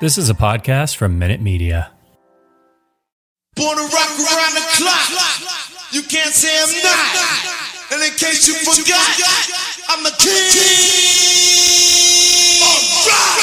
This is a podcast from Minute Media. Born to rock around the clock. You can't say I'm not. And in case you forgot, I'm the king of rock.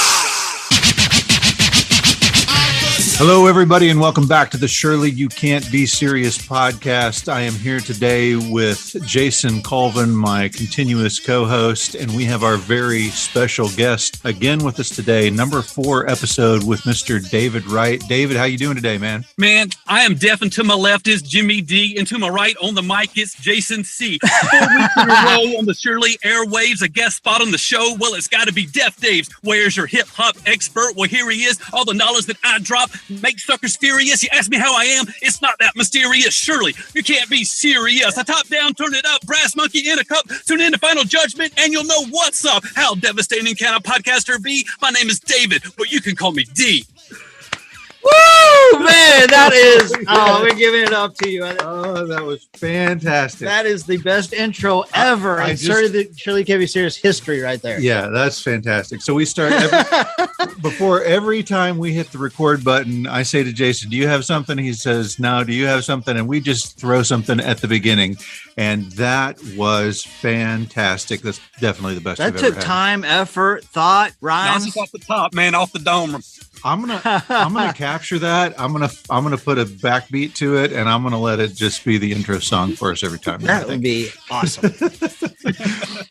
Hello, everybody, and welcome back to the Surely You Can't Be Serious podcast. I am here today with Jason Colvin, my continuous co-host, and we have our very special guest again with us today, number 4 episode with Mr. David Wright. David, how you doing today, man? Man, I am deaf, and to my left is Jimmy D, and to my right on the mic is Jason C. 4 weeks in a row on the Surely airwaves, a guest spot on the show. Well, it's got to be Def Dave's. Where's your hip-hop expert? Well, here he is. All the knowledge that I drop make suckers furious. You ask me how I am, it's not that mysterious. Surely you can't be serious. I top down, turn it up, brass monkey in a cup. Tune in to Final Judgment and you'll know what's up. How devastating can a podcaster be? My name is David, but you can call me D. Woo, man, that is, we're giving it up to you. Oh, that was fantastic. That is the best intro ever. And Surely Can't Be Serious history right there. Yeah, that's fantastic. So we start before every time we hit the record button, I say to Jason, do you have something? He says, no. Do you have something? And we just throw something at the beginning. And that was fantastic. That's definitely the best That I've ever took had. time, effort, thought, rhymes. Just off the top, man, off the dome. I'm gonna capture that. I'm gonna put a backbeat to it, and I'm gonna let it just be the intro song for us every time. That would be awesome.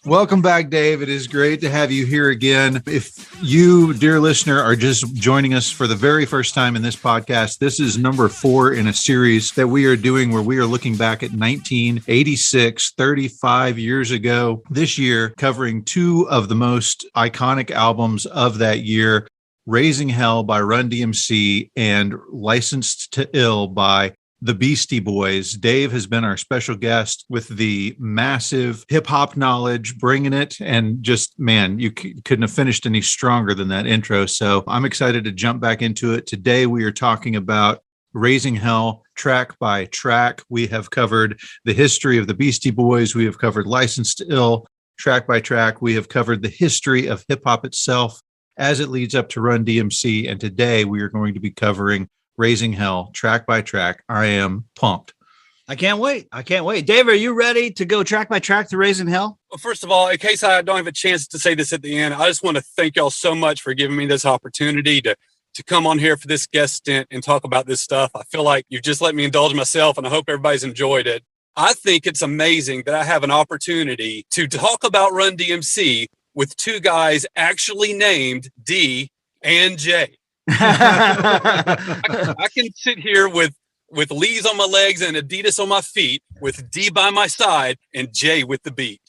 Welcome back, Dave. It is great to have you here again. If you, dear listener, are just joining us for the very first time in this podcast, this is number 4 in a series that we are doing where we are looking back at 1986, 35 years ago this year, covering 2 of the most iconic albums of that year. Raising Hell by Run-DMC and Licensed to Ill by the Beastie Boys. Dave has been our special guest with the massive hip hop knowledge, bringing it. And just, man, you couldn't have finished any stronger than that intro. So I'm excited to jump back into it. Today, we are talking about Raising Hell track by track. We have covered the history of the Beastie Boys. We have covered Licensed to Ill track by track. We have covered the history of hip hop itself as it leads up to Run-DMC. And today we are going to be covering Raising Hell track by track. I am pumped. I can't wait. Dave, are you ready to go track by track to Raising Hell? Well, first of all, in case I don't have a chance to say this at the end, I just want to thank y'all so much for giving me this opportunity to come on here for this guest stint and talk about this stuff. I feel like you've just let me indulge myself, and I hope everybody's enjoyed it. I think it's amazing that I have an opportunity to talk about Run-DMC with 2 guys actually named D and J. I can sit here with Lee's on my legs and Adidas on my feet, with D by my side and J with the beat.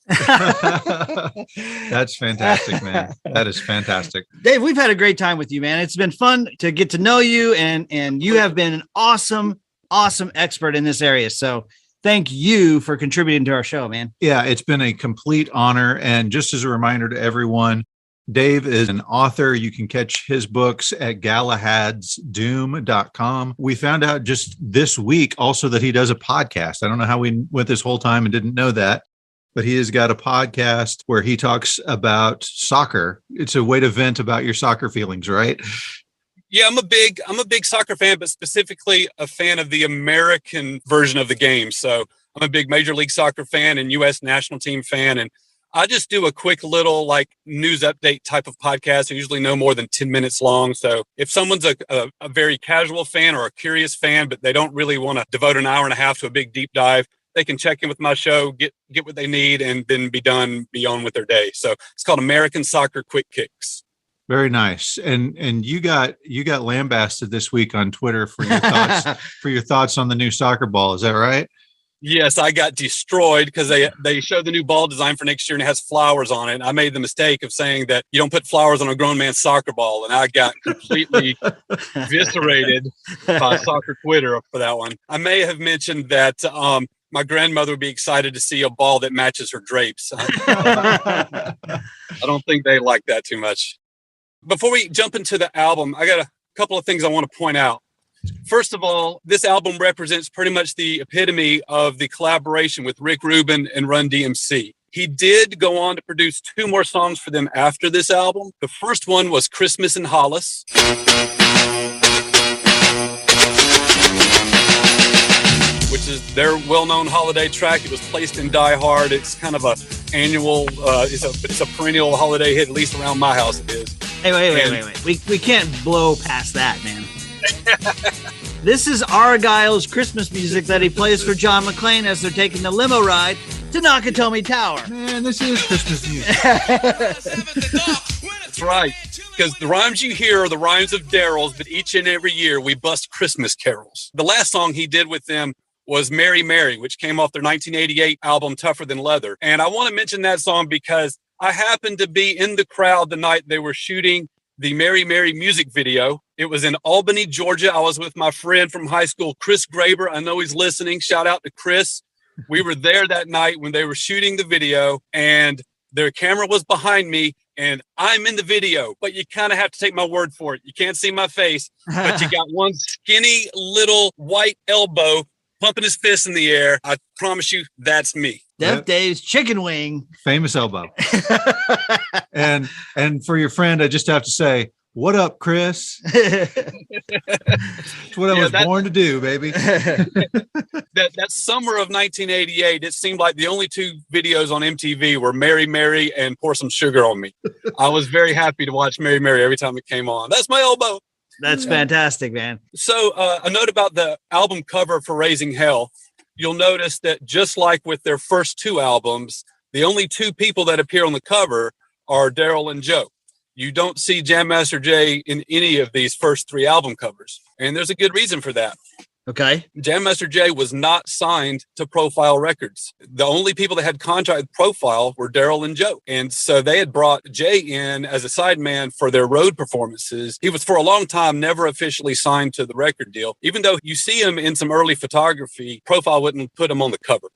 That's fantastic, man. That is fantastic. Dave, we've had a great time with you, man. It's been fun to get to know you, and you have been an awesome expert in this area. So thank you for contributing to our show, man. Yeah, it's been a complete honor. And just as a reminder to everyone, Dave is an author. You can catch his books at galahadsdoom.com. We found out just this week also that he does a podcast. I don't know how we went this whole time and didn't know that, but he has got a podcast where he talks about soccer. It's a way to vent about your soccer feelings, right? Yeah, I'm a big soccer fan, but specifically a fan of the American version of the game. So I'm a big Major League Soccer fan and U.S. national team fan. And I just do a quick little news update type of podcast. I usually no more than 10 minutes long. So if someone's a very casual fan or a curious fan, but they don't really want to devote an hour and a half to a big deep dive, they can check in with my show, get what they need, and then be on with their day. So it's called American Soccer Quick Kicks. Very nice. And you got lambasted this week on Twitter for your thoughts on the new soccer ball. Is that right? Yes, I got destroyed because they showed the new ball design for next year and it has flowers on it. I made the mistake of saying that you don't put flowers on a grown man's soccer ball, and I got completely eviscerated by soccer Twitter for that one. I may have mentioned that my grandmother would be excited to see a ball that matches her drapes. I don't think they like that too much. Before we jump into the album, I got a couple of things I want to point out. First of all, this album represents pretty much the epitome of the collaboration with Rick Rubin and Run-DMC. He did go on to produce 2 more songs for them after this album. The first one was Christmas in Hollis. Which is their well-known holiday track. It was placed in Die Hard. It's kind of a annual, it's a perennial holiday hit, at least around my house it is. Hey, wait. We can't blow past that, man. This is Argyle's Christmas music that he plays for John McClane as they're taking the limo ride to Nakatomi Tower. Man, this is Christmas music. That's right. Because the rhymes you hear are the rhymes of Daryl's, but each and every year we bust Christmas carols. The last song he did with them was Mary Mary, which came off their 1988 album Tougher Than Leather. And I want to mention that song because I happened to be in the crowd the night they were shooting the Mary Mary music video. It was in Albany, Georgia. I was with my friend from high school, Chris Graber. I know he's listening. Shout out to Chris. We were there that night when they were shooting the video, and their camera was behind me, and I'm in the video, but you kind of have to take my word for it. You can't see my face, but you got one skinny little white elbow pumping his fist in the air. I promise you, that's me. Death Dave's chicken wing. Famous elbow. and for your friend, I just have to say, what up, Chris? It's what I was born to do, baby. that summer of 1988, it seemed like the only 2 videos on MTV were Mary Mary and Pour Some Sugar on Me. I was very happy to watch Mary Mary every time it came on. That's my elbow. That's fantastic, man. So a note about the album cover for Raising Hell. You'll notice that just like with their first 2 albums, the only 2 people that appear on the cover are Daryl and Joe. You don't see Jam Master Jay in any of these first 3 album covers. And there's a good reason for that. Okay. Jam Master Jay was not signed to Profile Records. The only people that had contract with Profile were Daryl and Joe. And so they had brought Jay in as a sideman for their road performances. He was for a long time never officially signed to the record deal. Even though you see him in some early photography, Profile wouldn't put him on the cover.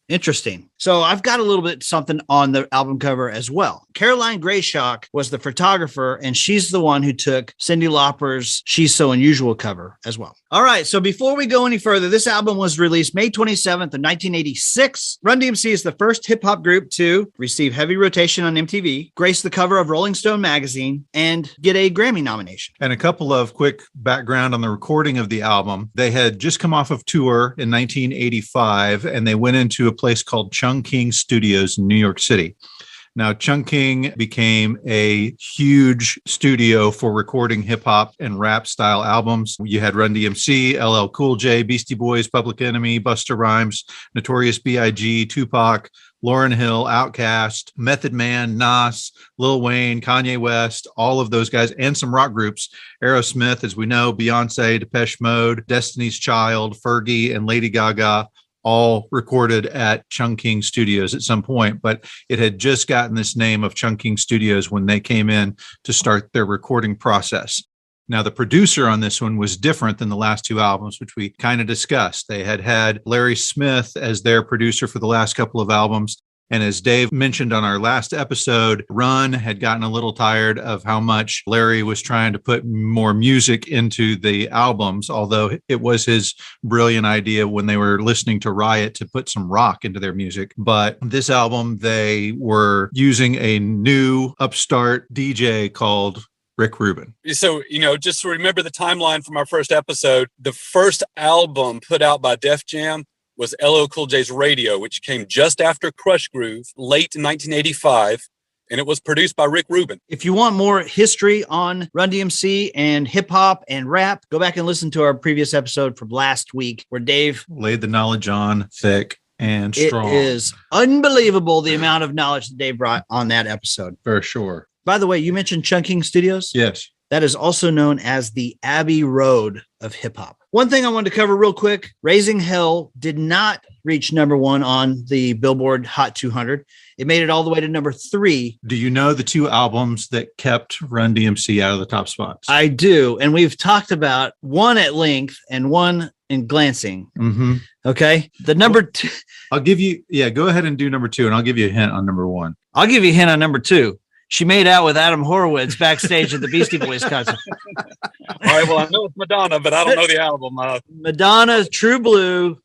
Interesting. So I've got a little bit something on the album cover as well. Caroline Grayshock was the photographer, and she's the one who took Cyndi Lauper's She's So Unusual cover as well. All right. So before we go any further, this album was released May 27th of 1986. Run-DMC is the first hip hop group to receive heavy rotation on MTV, grace the cover of Rolling Stone magazine, and get a Grammy nomination. And a couple of quick background on the recording of the album. They had just come off of tour in 1985, and they went into a place called Chung King Studios in New York City. Now, Chung King became a huge studio for recording hip hop and rap style albums. You had Run-DMC, LL Cool J, Beastie Boys, Public Enemy, Busta Rhymes, Notorious B.I.G., Tupac, Lauryn Hill, Outkast, Method Man, Nas, Lil Wayne, Kanye West, all of those guys, and some rock groups. Aerosmith, as we know, Beyonce, Depeche Mode, Destiny's Child, Fergie, and Lady Gaga, all recorded at Chung King Studios at some point, but it had just gotten this name of Chung King Studios when they came in to start their recording process. Now, the producer on this one was different than the last 2 albums, which we kind of discussed. They had Larry Smith as their producer for the last couple of albums. And as Dave mentioned on our last episode, Run had gotten a little tired of how much Larry was trying to put more music into the albums, although it was his brilliant idea when they were listening to Riot to put some rock into their music. But this album, they were using a new upstart DJ called Rick Rubin. So, just to remember the timeline from our first episode, the first album put out by Def Jam was LL Cool J's Radio, which came just after Crush Groove, late 1985, and it was produced by Rick Rubin. If you want more history on Run-DMC and hip hop and rap, go back and listen to our previous episode from last week where Dave laid the knowledge on thick and strong. It is unbelievable the amount of knowledge that Dave brought on that episode. For sure. By the way, you mentioned Chung King Studios? Yes. That is also known as the Abbey Road of hip hop. One thing I wanted to cover real quick, Raising Hell did not reach #1 on the Billboard Hot 200. It made it all the way to #3. Do you know the 2 albums that kept Run-DMC out of the top spots? I do. And we've talked about one at length and one in glancing. Mm-hmm. Okay. The number 2. I'll give you, go ahead and do #2, and I'll give you a hint on #1. I'll give you a hint on #2. She made out with Adam Horowitz backstage at the Beastie Boys concert. All right, well, I know it's Madonna, but I don't know the album. Madonna's True Blue.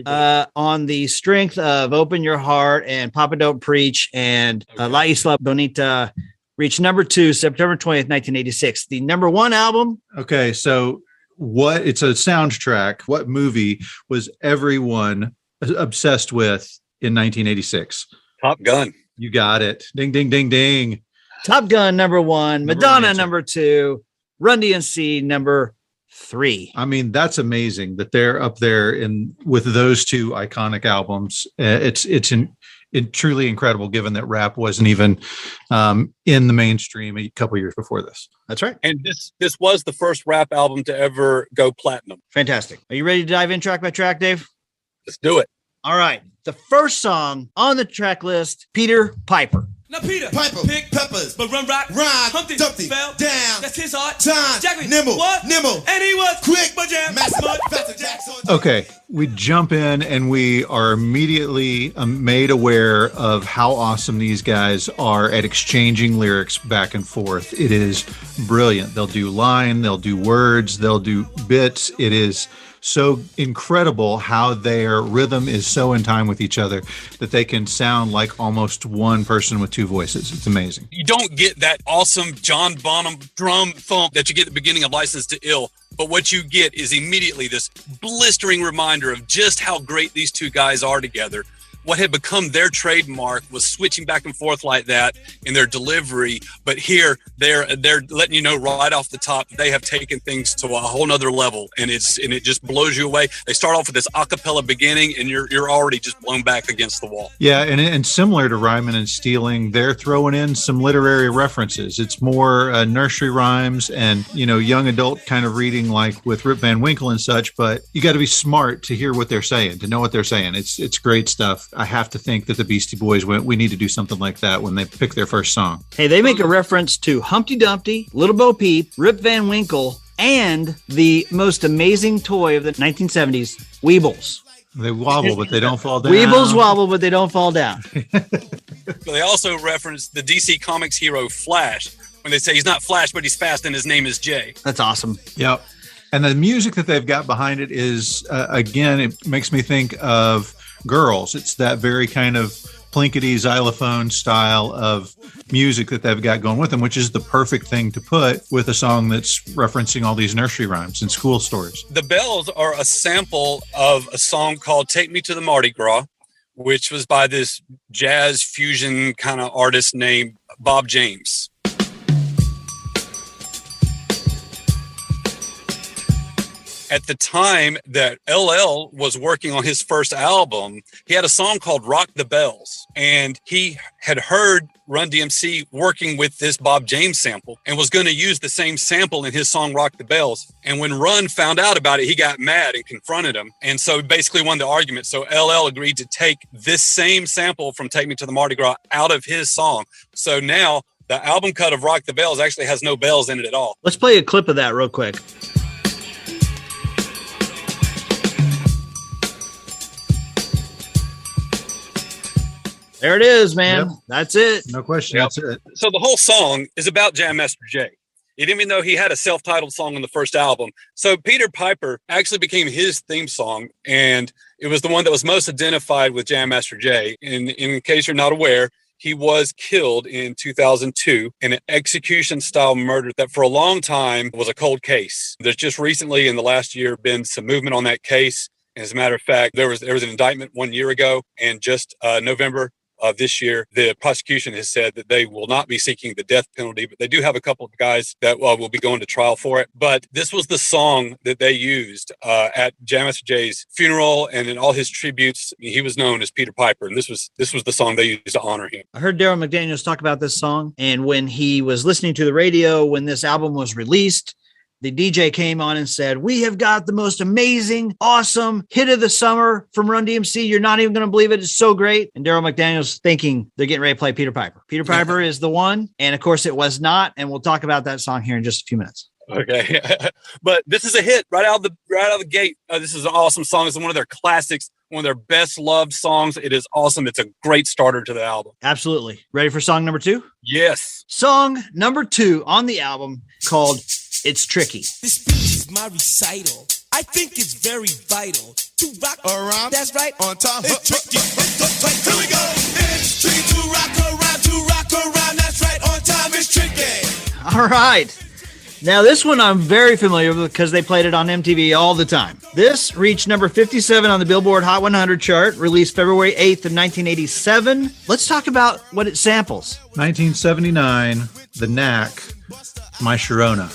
on the strength of Open Your Heart and Papa Don't Preach and La Isla Bonita, reached number 2, September 20th, 1986. The number 1 album. Okay, so it's a soundtrack. What movie was everyone obsessed with in 1986? Top Gun. You got it. Ding, ding, ding, ding. Top Gun, number 1. Madonna, number 2. Run-DMC, number 3. I mean, that's amazing that they're up there with those two iconic albums. It's truly incredible, given that rap wasn't even in the mainstream a couple years before this. That's right. And this was the first rap album to ever go platinum. Fantastic. Are you ready to dive in track by track, Dave? Let's do it. All right. The first song on the track list, Peter Piper. Now Peter Piper pick peppers, but run Humpty fell down. That's his art. Time Jack nimble, and he was quick, but jam. Okay, we jump in and we are immediately made aware of how awesome these guys are at exchanging lyrics back and forth. It is brilliant. They'll do line, they'll do words, they'll do bits. It is so incredible how their rhythm is so in time with each other that they can sound like almost one person with two voices. It's amazing. You don't get that awesome John Bonham drum thump that you get at the beginning of License to Ill, but what you get is immediately this blistering reminder of just how great these two guys are together. What had become their trademark was switching back and forth like that in their delivery. But here they're letting you know right off the top, they have taken things to a whole nother level, and it just blows you away. They start off with this a cappella beginning, and you're already just blown back against the wall. Yeah, and similar to Rhyming and Stealing, they're throwing in some literary references. It's more nursery rhymes and young adult kind of reading, like with Rip Van Winkle and such. But you got to be smart to hear what they're saying, to know what they're saying. It's great stuff. I have to think that the Beastie Boys went, we need to do something like that when they pick their first song. Hey, they make a reference to Humpty Dumpty, Little Bo Peep, Rip Van Winkle, and the most amazing toy of the 1970s, Weebles. They wobble, but they don't fall down. Weebles wobble, but they don't fall down. They also reference the DC Comics hero Flash when they say he's not Flash, but he's fast and his name is Jay. That's awesome. Yep. And the music that they've got behind it is, again, it makes me think of Girls. It's that very kind of plinkety xylophone style of music that they've got going with them, which is the perfect thing to put with a song that's referencing all these nursery rhymes and school stories. The Bells are a sample of a song called Take Me to the Mardi Gras, which was by this jazz fusion kind of artist named Bob James. At the time that LL was working on his first album, he had a song called Rock the Bells, and he had heard Run-DMC working with this Bob James sample and was going to use the same sample in his song Rock the Bells. And when Run found out about it, he got mad and confronted him. And so basically won the argument. So LL agreed to take this same sample from Take Me to the Mardi Gras out of his song. So now the album cut of Rock the Bells actually has no bells in it at all. Let's play a clip of that real quick. There it is, man. Yep. That's it. No question. Yep. That's it. So the whole song is about Jam Master Jay. Even though he had a self-titled song on the first album. So Peter Piper actually became his theme song, and it was the one that was most identified with Jam Master Jay. And in case you're not aware, he was killed in 2002 in an execution-style murder that for a long time was a cold case. There's just recently in the last year been some movement on that case. As a matter of fact, there was an indictment 1 year ago, and just November of this year, the prosecution has said that they will not be seeking the death penalty, but they do have a couple of guys that will be going to trial for it. But this was the song that they used at Jam Master Jay's funeral and in all his tributes. He was known as Peter Piper, and this was the song they used to honor him. I heard Daryl McDaniels talk about this song, and when he was listening to the radio when this album was released, the DJ came on and said, we have got the most amazing, awesome hit of the summer from Run-DMC. You're not even going to believe it. It's so great. And Daryl McDaniels thinking they're getting ready to play Peter Piper. Peter Piper is the one. And of course it was not. And we'll talk about that song here in just a few minutes. Okay. But this is a hit right out of the gate. This is an awesome song. It's one of their classics, one of their best loved songs. It is awesome. It's a great starter to the album. Absolutely. Ready for song number 2? Yes. Song number 2 on the album called It's Tricky. This speech is my recital. I think it's very vital to rock around. That's right. On time. It's tricky. Here we go. It's tricky to rock around. To rock around. That's right. On time. It's tricky. All right. Now, this one I'm very familiar with because they played it on MTV all the time. This reached number 57 on the Billboard Hot 100 chart, released February 8th of 1987. Let's talk about what it samples. 1979, The Knack, My Sharona.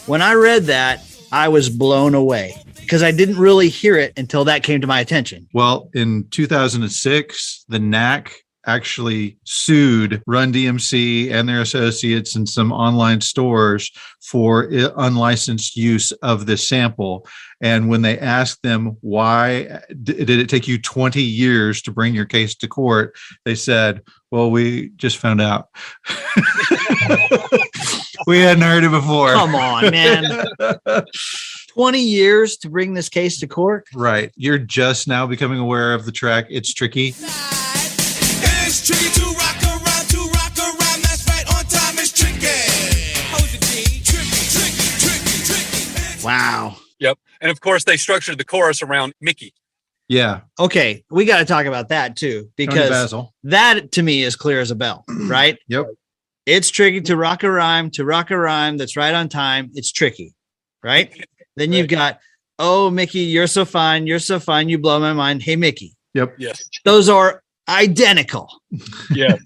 When I read that, I was blown away because I didn't really hear it until that came to my attention. Well, in 2006, The Knack actually sued Run-DMC and their associates in some online stores for unlicensed use of this sample. And when they asked them, why did it take you 20 years to bring your case to court? They said, well, we just found out. We hadn't heard it before. Come on, man. 20 years to bring this case to court? Right. You're just now becoming aware of the track. It's tricky. It's tricky to rock around. To rock around. That's right. On time. It's tricky. Hold it, G. Tricky. Wow. Yep. And of course, they structured the chorus around Mickey. Yeah. Okay, we got to talk about that too, Tony because Basil. that to me is clear as a bell, right? Yep. It's tricky to rock a rhyme, that's right on time. It's tricky, right? Then you've got, oh, Mickey, you're so fine, you blow my mind. Hey, Mickey. Yep. Yes. Those are identical. Yeah.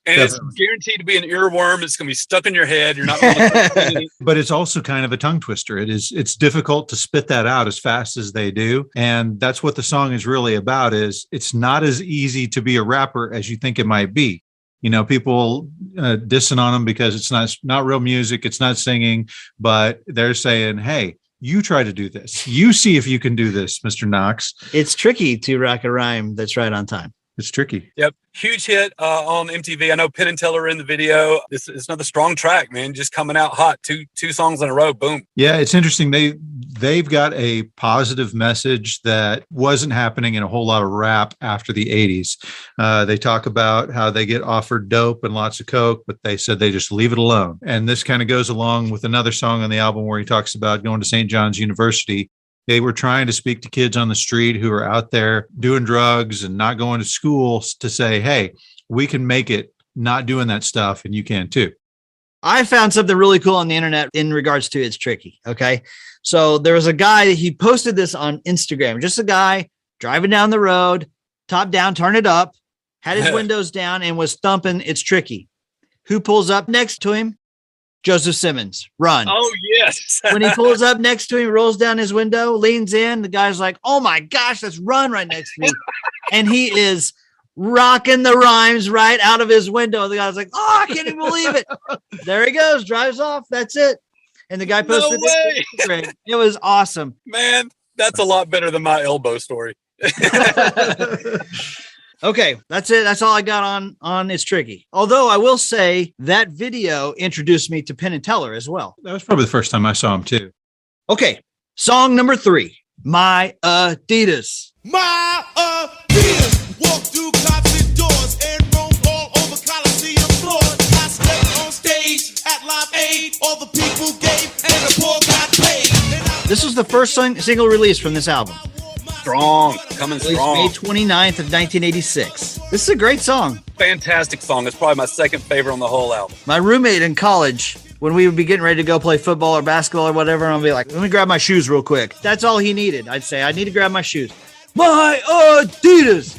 And it's guaranteed to be an earworm. It's going to be stuck in your head. You're not going to. But it's also kind of a tongue twister. It's difficult to spit that out as fast as they do. And that's what the song is really about, is it's not as easy to be a rapper as you think it might be. You know, people dissing on them because it's not real music. It's not singing, but they're saying, hey, you try to do this. You see if you can do this, Mr. Knox. It's tricky to rock a rhyme that's right on time. It's tricky. Yep. Huge hit on MTV. I know Penn and Teller are in the video. It's another strong track, man. Just coming out hot. Two songs in a row. Boom. Yeah, it's interesting. They've got a positive message that wasn't happening in a whole lot of rap after the 80s. They talk about how they get offered dope and lots of coke, but they said they just leave it alone. And this kind of goes along with another song on the album where he talks about going to St. John's University. They were trying to speak to kids on the street who are out there doing drugs and not going to school to say, hey, we can make it not doing that stuff, and you can too. I found something really cool on the internet in regards to It's Tricky. Okay. So there was a guy, he posted this on Instagram, just a guy driving down the road, top down, turn it up, had his windows down and was thumping It's Tricky. Who pulls up next to him? Joseph Simmons, Run. Oh, yes. When he pulls up next to him, rolls down his window, leans in. The guy's like, oh my gosh, that's Run right next to me. And he is rocking the rhymes right out of his window. The guy's like, oh, I can't even believe it. There he goes, drives off. That's it. And the guy posted it. It was awesome. Man, that's a lot better than my elbow story. Okay, that's it. That's all I got on It's Tricky. Although I will say that video introduced me to Penn and Teller as well. That was probably the first time I saw him too. Okay, song number 3, My Adidas. My Adidas walk through cops and doors and roam all over Coliseum floors. I stepped on stage at Live Aid. All the people gave and the poor got paid. This was the first single release from this album. Strong. Coming strong. May 29th of 1986. This is a great song. Fantastic song. It's probably my second favorite on the whole album. My roommate in college, when we would be getting ready to go play football or basketball or whatever, I'll be like, let me grab my shoes real quick. That's all he needed. I'd say, I need to grab my shoes. My Adidas.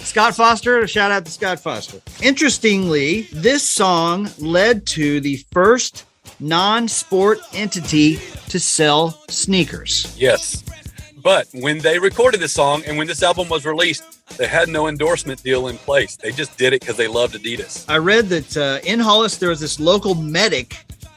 Scott Foster, shout out to Scott Foster. Interestingly, this song led to the first non-sport entity to sell sneakers. Yes. But when they recorded this song and when this album was released, they had no endorsement deal in place. They just did it because they loved Adidas. I read that in Hollis, there was this local medic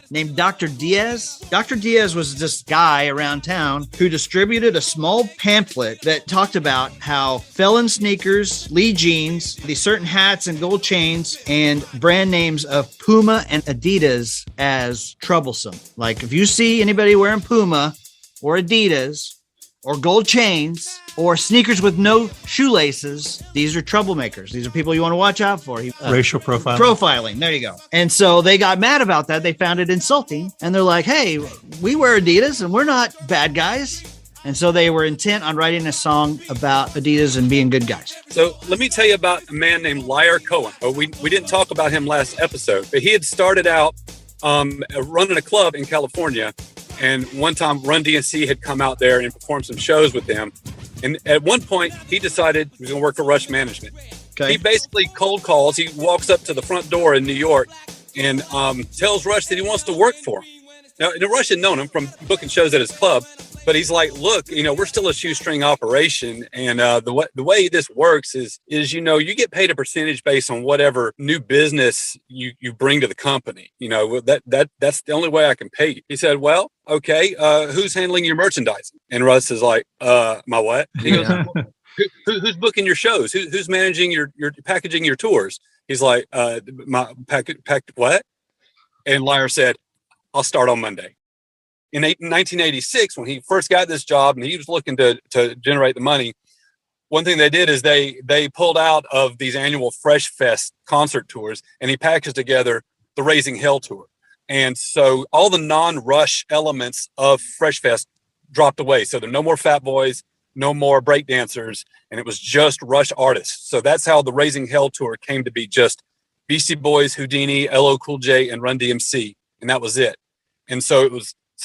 named Dr. Diaz. Dr. Diaz was this guy around town who distributed a small pamphlet that talked about how Felon sneakers, Lee jeans, these certain hats and gold chains, and brand names of Puma and Adidas as troublesome. Like if you see anybody wearing Puma or Adidas or gold chains or sneakers with no shoelaces, these are troublemakers. These are people you want to watch out for. Racial profiling. Profiling. There you go. And so they got mad about that. They found it insulting. And they're like, hey, we wear Adidas and we're not bad guys. And so they were intent on writing a song about Adidas and being good guys. So let me tell you about a man named Liar Cohen. We didn't talk about him last episode, but he had started out running a club in California. And one time Run-DMC had come out there and performed some shows with them. And at one point he decided he was going to work for Rush Management. Okay. He basically cold calls. He walks up to the front door in New York and tells Rush that he wants to work for him. Now, Rush had known him from booking shows at his club, but he's like, look, we're still a shoestring operation. And the way this works is, you get paid a percentage based on whatever new business you bring to the company. That's the only way I can pay you. He said, well, okay, who's handling your merchandising? And Russ is like, my what? He goes, who's booking your shows? Who's managing your packaging your tours? He's like, my what? And Liar said, I'll start on Monday. In 1986, when he first got this job and he was looking to generate the money, one thing they did is they pulled out of these annual Fresh Fest concert tours and he packaged together the Raising Hell tour. And so all the non-Rush elements of Fresh Fest dropped away. So there are no more Fat Boys, no more breakdancers, and it was just Rush artists. So that's how the Raising Hell tour came to be, just Beastie Boys, Houdini, LL Cool J, and Run-DMC. And that was it. And so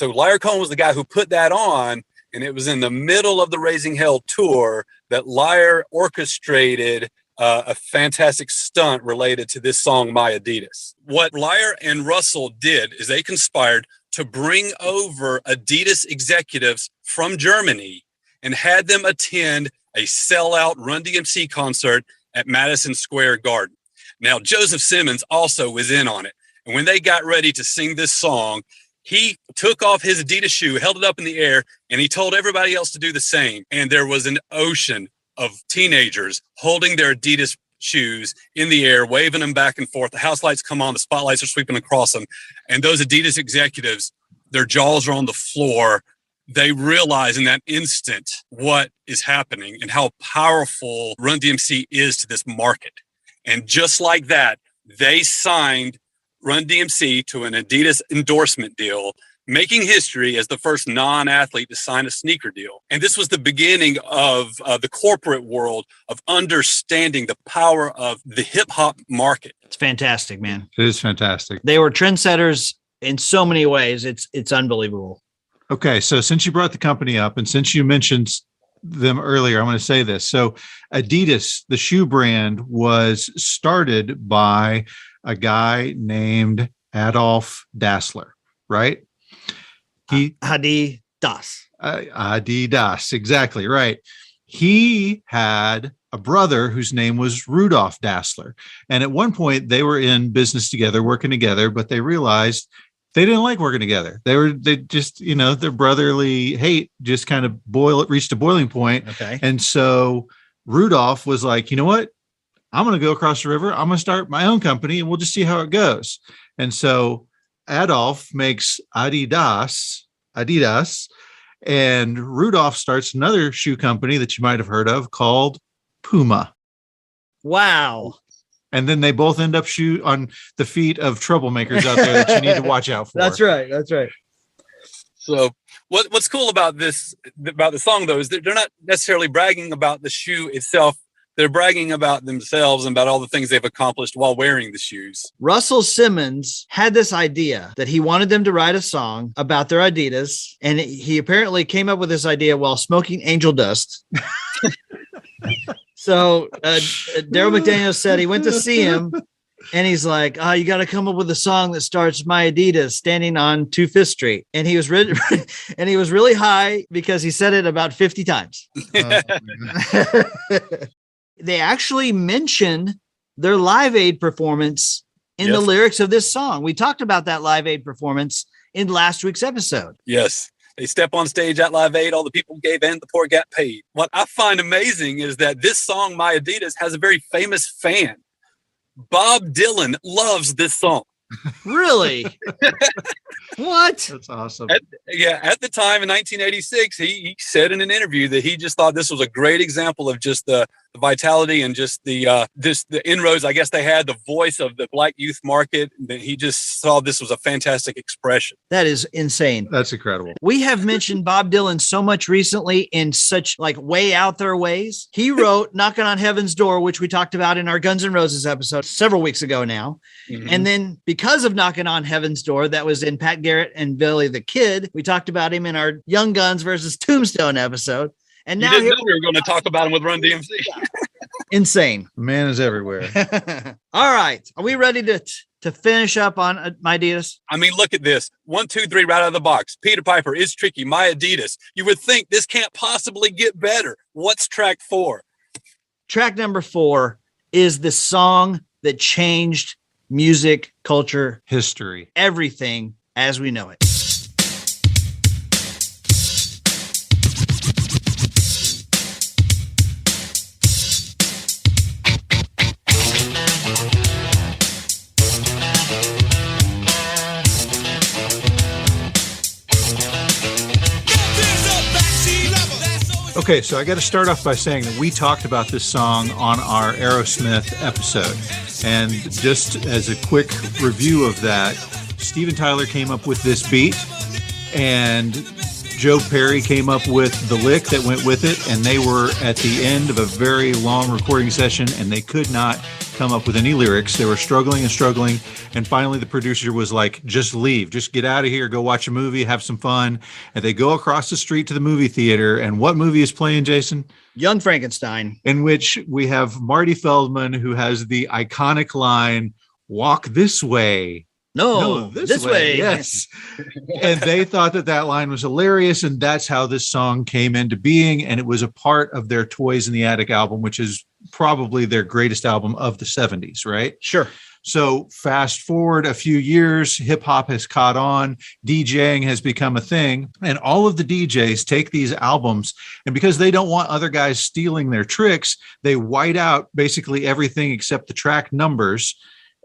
Liar Cohen was the guy who put that on, and it was in the middle of the Raising Hell tour that Liar orchestrated a fantastic stunt related to this song, My Adidas. What Liar and Russell did is they conspired to bring over Adidas executives from Germany and had them attend a sellout Run-DMC concert at Madison Square Garden. Now, Joseph Simmons also was in on it. And when they got ready to sing this song, he took off his Adidas shoe, held it up in the air, and he told everybody else to do the same. And there was an ocean of teenagers holding their Adidas shoes in the air, waving them back and forth. The house lights come on, the spotlights are sweeping across them. And those Adidas executives, their jaws are on the floor. They realize in that instant what is happening and how powerful Run-DMC is to this market. And just like that, they signed Run-DMC to an Adidas endorsement deal, making history as the first non-athlete to sign a sneaker deal. And this was the beginning of the corporate world of understanding the power of the hip hop market. It's fantastic, man. It is fantastic. They were trendsetters in so many ways. It's unbelievable. Okay, so since you brought the company up and since you mentioned them earlier, I'm going to say this. So Adidas, the shoe brand, was started by a guy named Adolf Dassler, right? Adidas. Adidas, exactly right. He had a brother whose name was Rudolph Dassler. And at one point they were in business together, working together, but they realized they didn't like working together. They just, their brotherly hate just kind of reached a boiling point. Okay. And so Rudolph was like, you know what? I'm going to go across the river. I'm going to start my own company and we'll just see how it goes. And so Adolf makes Adidas, and Rudolph starts another shoe company that you might have heard of called Puma. Wow. And then they both end up on the feet of troublemakers out there that you need to watch out for. That's right. So what's cool about the song, though, is that they're not necessarily bragging about the shoe itself. They're bragging about themselves and about all the things they've accomplished while wearing the shoes. Russell Simmons had this idea that he wanted them to write a song about their Adidas. And he apparently came up with this idea while smoking angel dust. So Daryl McDaniel said he went to see him and he's like, you got to come up with a song that starts My Adidas standing on 25th Street. And he was really high because he said it about 50 times. They actually mention their Live Aid performance in the lyrics of this song. We talked about that Live Aid performance in last week's episode. Yes. They step on stage at Live Aid. All the people gave in, the poor got paid. What I find amazing is that this song, My Adidas, has a very famous fan. Bob Dylan loves this song. Really? What? That's awesome. At the time in 1986, he said in an interview that he just thought this was a great example of just the the vitality and just the inroads, I guess they had, the voice of the black youth market. He just saw this was a fantastic expression. That is insane. That's incredible. We have mentioned Bob Dylan so much recently in such like way out there ways. He wrote Knocking on Heaven's Door, which we talked about in our Guns N' Roses episode several weeks ago now. Mm-hmm. And then because of Knocking on Heaven's Door, that was in Pat Garrett and Billy the Kid. We talked about him in our Young Guns versus Tombstone episode. And now we were going to talk about him with Run-DMC. Insane. Man is everywhere. All right. Are we ready to finish up on my Adidas? I mean, look at this. 1, 2, 3 right out of the box. Peter Piper is tricky. My Adidas. You would think this can't possibly get better. What's track 4? Track number 4 is the song that changed music, culture, history, everything as we know it. Okay, so I got to start off by saying that we talked about this song on our Aerosmith episode. And just as a quick review of that, Steven Tyler came up with this beat, and Joe Perry came up with the lick that went with it, and they were at the end of a very long recording session, and they could not come up with any lyrics. They were struggling, and finally the producer was like, just leave, just get out of here, go watch a movie, have some fun. And they go across the street to the movie theater, and what movie is playing, Jason? Young Frankenstein, in which we have Marty Feldman, who has the iconic line, walk this way. No, this way. Yes. And they thought that line was hilarious. And that's how this song came into being. And it was a part of their Toys in the Attic album, which is probably their greatest album of the 70s, right? Sure. So fast forward a few years, hip hop has caught on, DJing has become a thing, and all of the DJs take these albums, and because they don't want other guys stealing their tricks, they white out basically everything except the track numbers.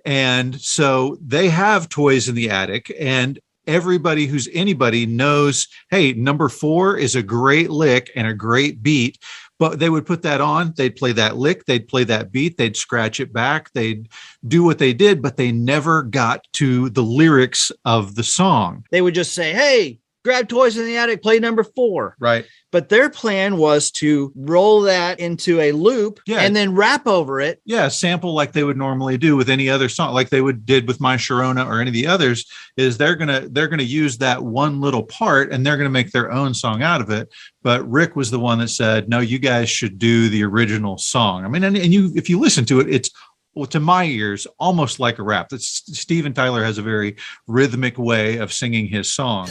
And so they have Toys in the Attic, and everybody who's anybody knows, hey, number 4 is a great lick and a great beat. But they would put that on, they'd play that lick, they'd play that beat, they'd scratch it back, they'd do what they did, but they never got to the lyrics of the song. They would just say, hey, grab Toys in the Attic, play number 4. Right. But their plan was to roll that into a loop and then rap over it. Yeah, sample like they would normally do with any other song, like they did with My Sharona or any of the others, is they're gonna use that one little part and they're gonna make their own song out of it. But Rick was the one that said, no, you guys should do the original song. I mean, and you, if you listen to it, it's, well, to my ears, almost like a rap. Steven Tyler has a very rhythmic way of singing his song.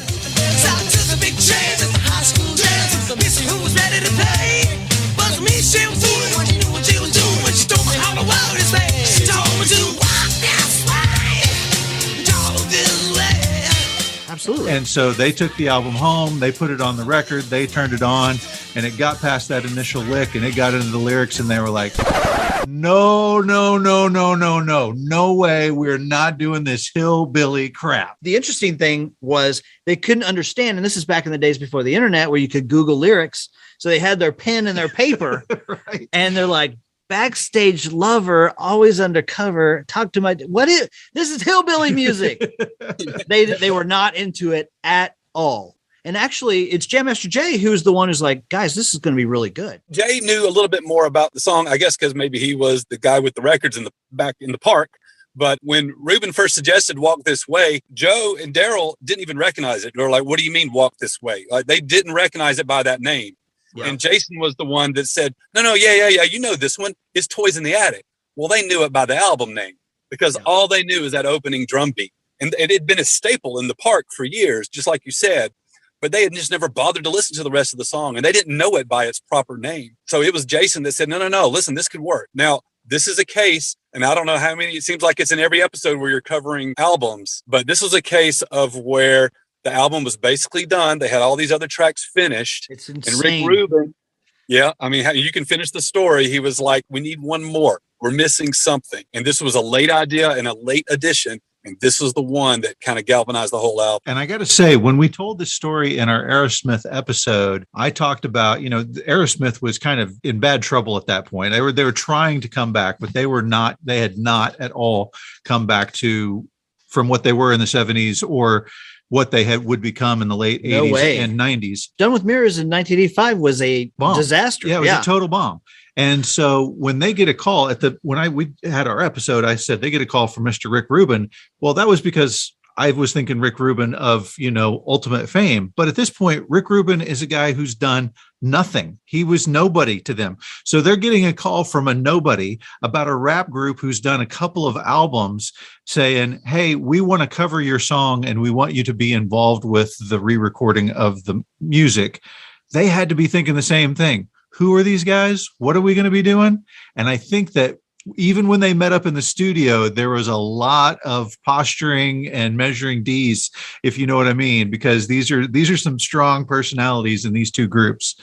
Absolutely. And so they took the album home, they put it on the record, they turned it on, and it got past that initial lick and it got into the lyrics, and they were like, no way, we're not doing this hillbilly crap. The interesting thing was they couldn't understand, and this is back in the days before the internet where you could Google lyrics. So they had their pen and their paper, right. And they're like, backstage lover, always undercover, talk to my, this is hillbilly music. They were not into it at all. And actually, it's Jam Master Jay who's the one who's like, guys, this is going to be really good. Jay knew a little bit more about the song, I guess, because maybe he was the guy with the records back in the park. But when Ruben first suggested Walk This Way, Joe and Daryl didn't even recognize it. They were like, what do you mean Walk This Way? Like, they didn't recognize it by that name. Yeah. And Jason was the one that said, no, yeah. You know this one. It's Toys in the Attic. Well, they knew it by the album name because all they knew is that opening drum beat. And it had been a staple in the park for years, just like you said. But they had just never bothered to listen to the rest of the song, and they didn't know it by its proper name. So it was Jason that said, no, listen, this could work. Now, this is a case, and I don't know how many, it seems like it's in every episode where you're covering albums, but this was a case of where the album was basically done. They had all these other tracks finished. It's insane. And Rick Rubin, yeah, I mean, you can finish the story. He was like, we need one more. We're missing something. And this was a late idea and a late addition. And this is the one that kind of galvanized the whole album. And I got to say, when we told this story in our Aerosmith episode, I talked about, Aerosmith was kind of in bad trouble at that point. They were trying to come back, but they had not at all come back from what they were in the 70s or what they would become in the late 80s and 90s. Done with Mirrors in 1985 was a bomb. Disaster. Yeah, it was a total bomb. And so when they get a call we had our episode, I said they get a call from Mr. Rick Rubin. Well, that was because I was thinking Rick Rubin of, Ultimate Fame. But at this point, Rick Rubin is a guy who's done nothing. He was nobody to them. So they're getting a call from a nobody about a rap group who's done a couple of albums saying, hey, we want to cover your song and we want you to be involved with the re-recording of the music. They had to be thinking the same thing. Who are these guys? What are we going to be doing? And I think that even when they met up in the studio, there was a lot of posturing and measuring D's, if you know what I mean, because these are some strong personalities in these two groups.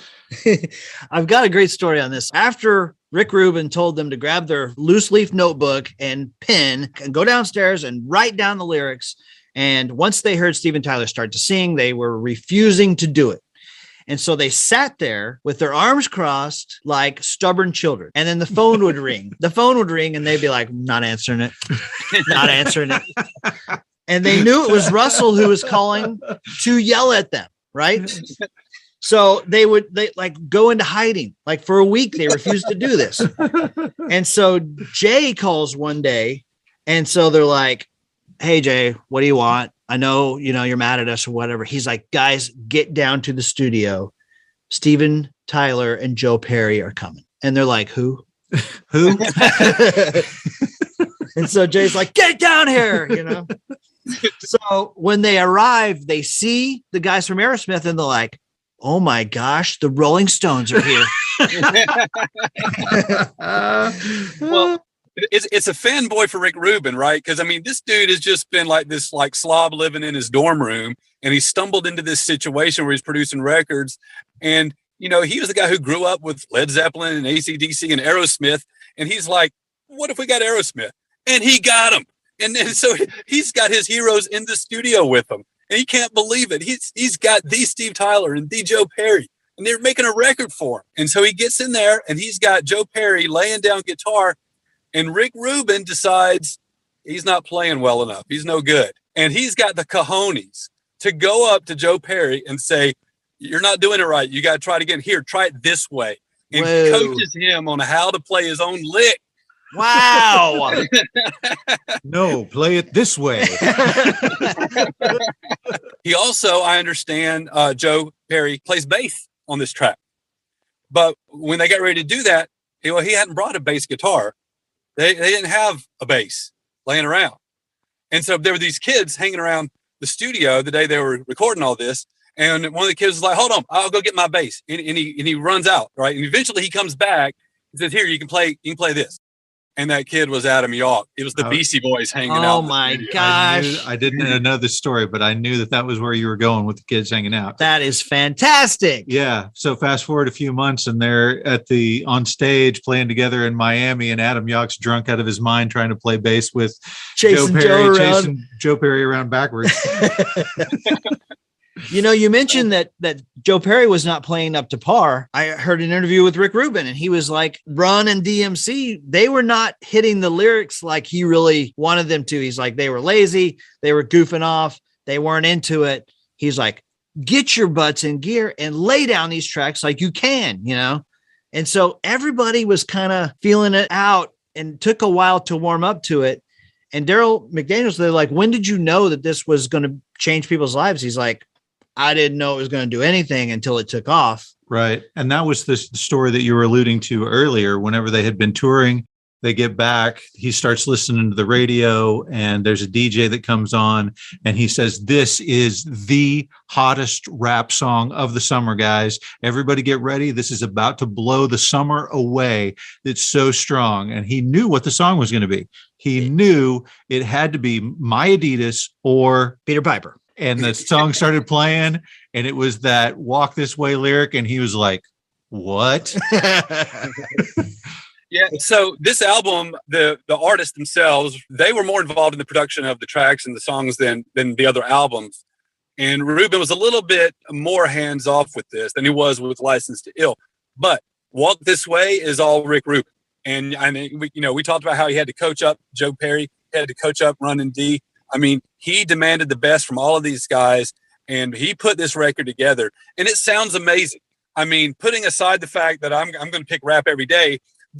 I've got a great story on this. After Rick Rubin told them to grab their loose leaf notebook and pen and go downstairs and write down the lyrics. And once they heard Steven Tyler start to sing, they were refusing to do it. And so they sat there with their arms crossed like stubborn children. And then the phone would ring. The phone would ring and they'd be like, not answering it. Not answering it. And they knew it was Russell who was calling to yell at them, right? So they go into hiding. Like for a week, they refused to do this. And so Jay calls one day. And so they're like, hey, Jay, what do you want? I know, you're mad at us or whatever. He's like, guys, get down to the studio. Steven Tyler and Joe Perry are coming. And they're like, who? Who? And so Jay's like, get down here, So when they arrive, they see the guys from Aerosmith and they're like, oh my gosh, the Rolling Stones are here. Well, it's a fanboy for Rick Rubin, right? Because this dude has just been like this slob living in his dorm room, and he stumbled into this situation where he's producing records. And he was the guy who grew up with Led Zeppelin and AC/DC and Aerosmith, and he's like, what if we got Aerosmith? And he got him, and then so he's got his heroes in the studio with him, and he can't believe it. He's got the Steve Tyler and the Joe Perry, and they're making a record for him. And so he gets in there, and he's got Joe Perry laying down guitar. And Rick Rubin decides he's not playing well enough. He's no good. And he's got the cojones to go up to Joe Perry and say, you're not doing it right. You got to try it again. Here, try it this way. And coaches him on how to play his own lick. Wow. No, play it this way. He also, I understand, Joe Perry plays bass on this track. But when they got ready to do that, he hadn't brought a bass guitar. They didn't have a bass laying around. And so there were these kids hanging around the studio the day they were recording all this. And one of the kids was like, hold on, I'll go get my bass. And he runs out, right? And eventually he comes back and says, here, you can play this. And that kid was Adam Yauch. It was the Beastie Boys hanging out. Oh my gosh. I didn't know the story, but I knew that was where you were going with the kids hanging out. That is fantastic. Yeah. So fast forward a few months and they're on stage playing together in Miami, and Adam Yauch's drunk out of his mind trying to play bass with chasing Joe Perry around backwards. You mentioned that Joe Perry was not playing up to par. I heard an interview with Rick Rubin, and he was like, Run and DMC, they were not hitting the lyrics like he really wanted them to. He's like, they were lazy. They were goofing off. They weren't into it. He's like, get your butts in gear and lay down these tracks like you can, And so everybody was kind of feeling it out and took a while to warm up to it. And Daryl McDaniels, they're like, when did you know that this was going to change people's lives? He's like, I didn't know it was going to do anything until it took off. Right. And that was the story that you were alluding to earlier. Whenever they had been touring, they get back, he starts listening to the radio, and there's a DJ that comes on and he says, this is the hottest rap song of the summer, guys. Everybody get ready. This is about to blow the summer away. It's so strong. And he knew what the song was going to be. He knew it had to be My Adidas or Peter Piper. And the song started playing, and it was that Walk This Way lyric. And he was like, what? Yeah. So this album, the artists themselves, they were more involved in the production of the tracks and the songs than the other albums. And Ruben was a little bit more hands off with this than he was with License to Ill. But Walk This Way is all Rick Rubin. And I mean, we talked about how he had to coach up Joe Perry, he had to coach up Run-D. I mean, he demanded the best from all of these guys, and he put this record together, and it sounds amazing. I mean, putting aside the fact that I'm going to pick rap every day,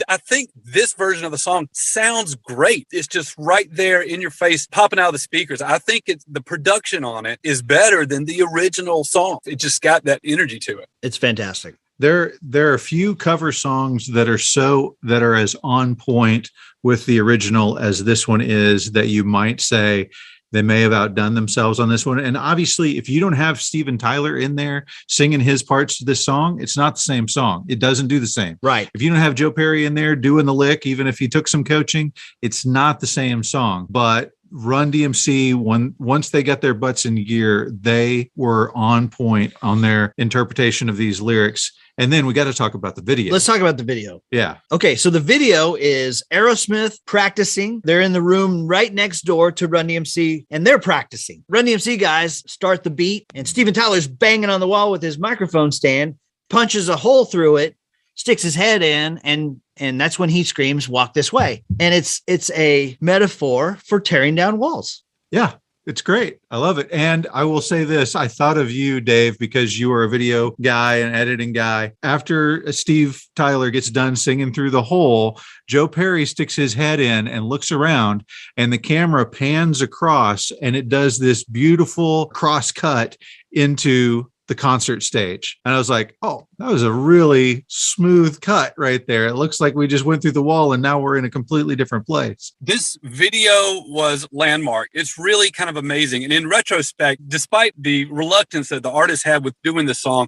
I think this version of the song sounds great. It's just right there in your face, popping out of the speakers. I think the production on it is better than the original song. It just got that energy to it. It's fantastic. There are a few cover songs that are as on point with the original as this one is, that you might say they may have outdone themselves on this one. And obviously, if you don't have Steven Tyler in there singing his parts to this song, it's not the same song. It doesn't do the same. Right. If you don't have Joe Perry in there doing the lick, even if he took some coaching, it's not the same song. But Run-DMC, once they got their butts in gear, they were on point on their interpretation of these lyrics. And then we got to talk about the video. Let's talk about the video. Yeah. Okay, so the video is Aerosmith practicing. They're in the room right next door to Run-DMC, and they're practicing. Run-DMC guys start the beat, and Steven Tyler's banging on the wall with his microphone stand, punches a hole through it, sticks his head in, and that's when he screams, "Walk This Way." And it's a metaphor for tearing down walls. Yeah. It's great. I love it. And I will say this. I thought of you, Dave, because you are a video guy and editing guy. After Steve Tyler gets done singing through the hole, Joe Perry sticks his head in and looks around, and the camera pans across, and it does this beautiful cross cut into the concert stage. And I was like, oh, that was a really smooth cut right there. It looks like we just went through the wall and now we're in a completely different place. This video was landmark. It's really kind of amazing. And in retrospect, despite the reluctance that the artist had with doing the song,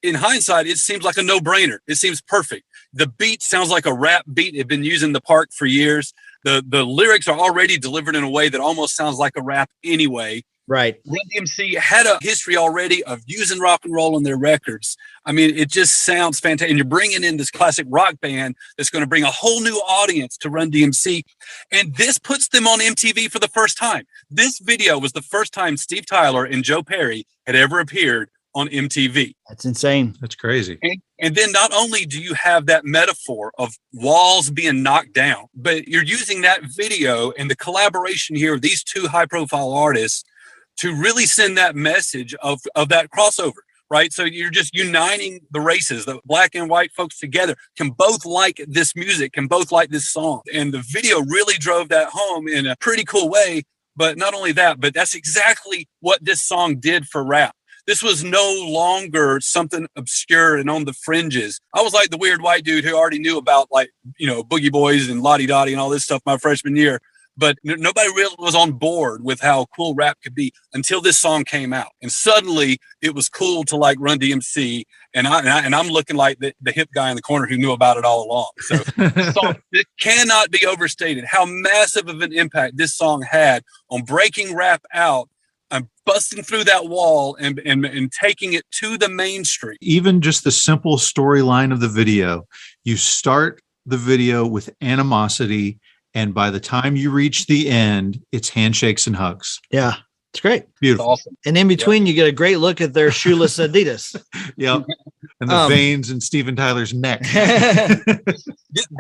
in hindsight, it seems like a no-brainer. It seems perfect. The beat sounds like a rap beat. It's been used in the park for years. The lyrics are already delivered in a way that almost sounds like a rap anyway. Right. Run-DMC had a history already of using rock and roll on their records. I mean, it just sounds fantastic. And you're bringing in this classic rock band that's going to bring a whole new audience to Run-DMC. And this puts them on MTV for the first time. This video was the first time Steve Tyler and Joe Perry had ever appeared on MTV. That's insane. That's crazy. And then not only do you have that metaphor of walls being knocked down, but you're using that video and the collaboration here of these two high-profile artists to really send that message of that crossover, right? So you're just uniting the races, the black and white folks together, can both like this music, can both like this song. And the video really drove that home in a pretty cool way. But not only that, but that's exactly what this song did for rap. This was no longer something obscure and on the fringes. I was like the weird white dude who already knew about, like, Boogie Boys and Lottie Dottie and all this stuff my freshman year. But nobody really was on board with how cool rap could be until this song came out. And suddenly it was cool to like Run-DMC. And I'm looking like the hip guy in the corner who knew about it all along. So it cannot be overstated how massive of an impact this song had on breaking rap out and busting through that wall and taking it to the mainstream. Even just the simple storyline of the video, you start the video with animosity, and by the time you reach the end, it's handshakes and hugs. Yeah, it's great. Beautiful. It's awesome. And in between, you get a great look at their shoeless Adidas. Yep. And the veins in Steven Tyler's neck.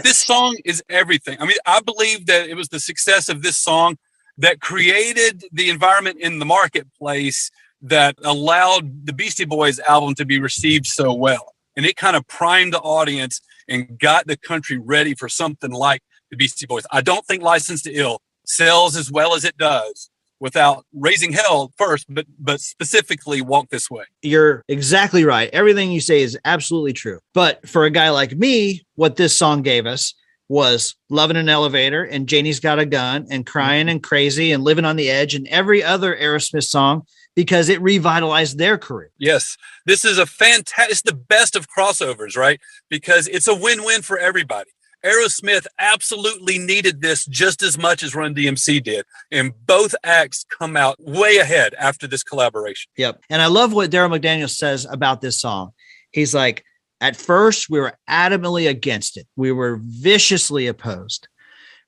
This song is everything. I mean, I believe that it was the success of this song that created the environment in the marketplace that allowed the Beastie Boys album to be received so well. And it kind of primed the audience and got the country ready for something like the Beastie Boys. I don't think License to Ill sells as well as it does without Raising Hell first, but specifically Walk This Way. You're exactly right. Everything you say is absolutely true. But for a guy like me, what this song gave us was Loving an Elevator and Janie's Got a Gun and Crying and Crazy and Living on the Edge and every other Aerosmith song, because it revitalized their career. Yes, this is it's the best of crossovers, right? Because it's a win-win for everybody. Aerosmith absolutely needed this just as much as Run-DMC did. And both acts come out way ahead after this collaboration. Yep. And I love what Daryl McDaniel says about this song. He's like, At first, we were adamantly against it. We were viciously opposed.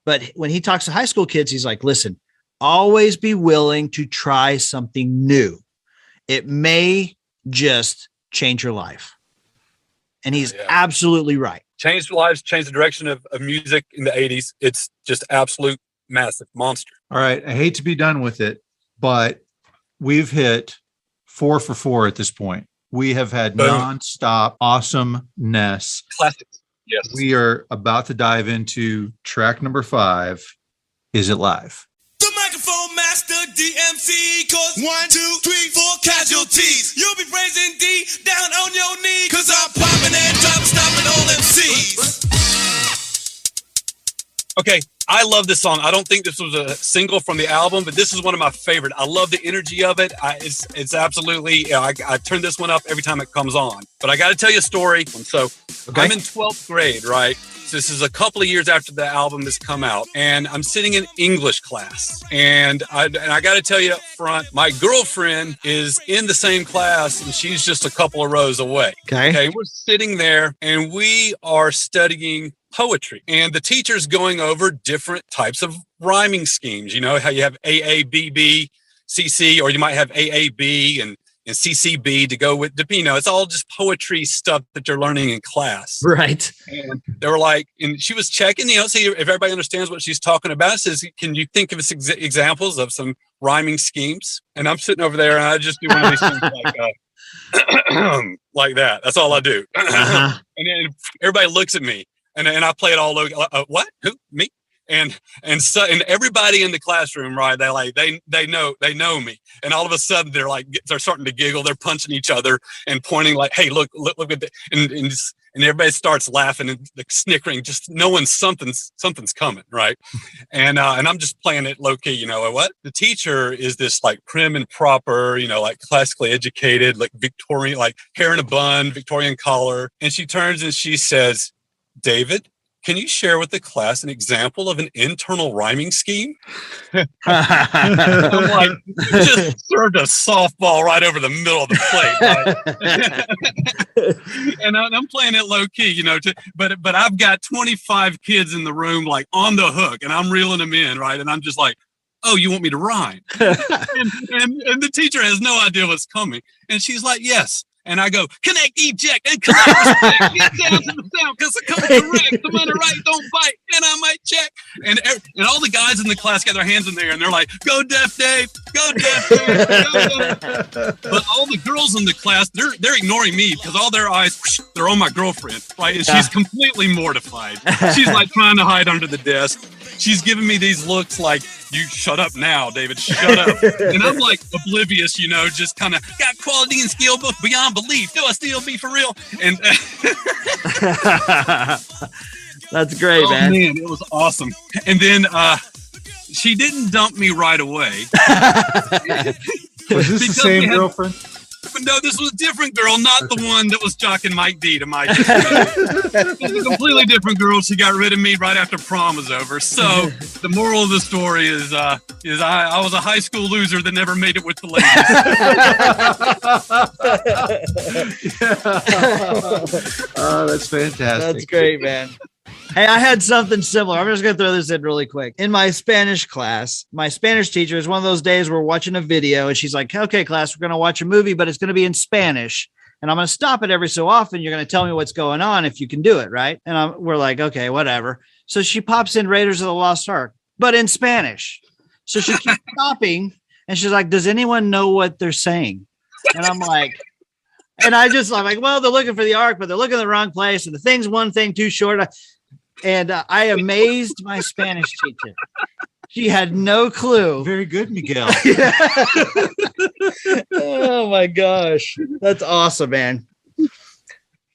But when he talks to high school kids, he's like, listen, always be willing to try something new. It may just change your life. And he's absolutely right. Changed lives, changed the direction of music in the 80s. It's just absolute massive monster. All right. I hate to be done with it, but we've hit 4 for 4 at this point. We have had nonstop awesomeness. Classics. Yes. We are about to dive into track number 5. Is it live? The microphone master DMC, cause 1, 2, 3, 4 casualties. You'll be praising D down on your knee, cause I'm popping and dropping, stopping all MCs. Okay, I love this song. I don't think this was a single from the album, but this is one of my favorite. I love the energy of it. It's absolutely, I turn this one up every time it comes on. But I got to tell you a story. So I'm in 12th grade, right? So this is a couple of years after the album has come out, and I'm sitting in English class. And I got to tell you up front, my girlfriend is in the same class, and she's just a couple of rows away. Okay, we're sitting there, and we are studying poetry, and the teacher's going over different types of rhyming schemes. You know how you have AABB, CC, or you might have AAB and CCB to go with, you know, it's all just poetry stuff that you're learning in class. Right. And they were like, and she was checking, you know, see if everybody understands what she's talking about. Says, can you think of examples of some rhyming schemes? And I'm sitting over there and I just do one of these things like, like that. That's all I do. And then everybody looks at me. And I play it all over. What? Who? Me? And everybody in the classroom, right? They know me. And all of a sudden they're starting to giggle. They're punching each other and pointing like, "Hey, look at that!" And everybody starts laughing and snickering, just knowing something's coming, right? And I'm just playing it low key. You know what? The teacher is this like prim and proper, you know, like classically educated, like Victorian, like hair in a bun, Victorian collar. And she turns and she says, "David, can you share with the class an example of an internal rhyming scheme?" I'm like, just served a softball right over the middle of the plate. Right? And I'm playing it low key, you know, but I've got 25 kids in the room, like on the hook, and I'm reeling them in, right? And I'm just like, "Oh, you want me to rhyme?" and the teacher has no idea what's coming. And she's like, "Yes." And I go, "Connect, eject, and collect respect. Get down to the sound, because it comes direct. The money right, don't bite, and I might check." And all the guys in the class got their hands in there, and they're like, "Go Deaf Dave, go Deaf Dave, go Deaf." But all the girls in the class, they're ignoring me because all their eyes, they're on my girlfriend, right? And she's completely mortified. She's like trying to hide under the desk. She's giving me these looks like, "You shut up now, David, shut up." And I'm like oblivious, you know, just kind of got quality and skill book beyond belief. Do I still be for real? And that's great, oh, man. It was awesome. And then she didn't dump me right away. Was this the same girlfriend? No, this was a different girl, not the one that was jocking Mike D to Mike. It was a completely different girl. She got rid of me right after prom was over. So the moral of the story is I was a high school loser that never made it with the ladies. Oh, that's fantastic. That's great, man. Hey, I had something similar. I'm just going to throw this in really quick. In my Spanish class, my Spanish teacher, is one of those days we're watching a video and she's like, "Okay, class, we're going to watch a movie, but it's going to be in Spanish. And I'm going to stop it every so often. You're going to tell me what's going on if you can do it, right?" And we're like, "Okay, whatever." So she pops in Raiders of the Lost Ark, but in Spanish. So she keeps stopping and she's like, "Does anyone know what they're saying?" And I'm like, I'm like, "Well, they're looking for the ark, but they're looking in the wrong place. And the thing's one thing too short." And I amazed my Spanish teacher. She had no clue. Very good, Miguel. Oh my gosh. That's awesome, man.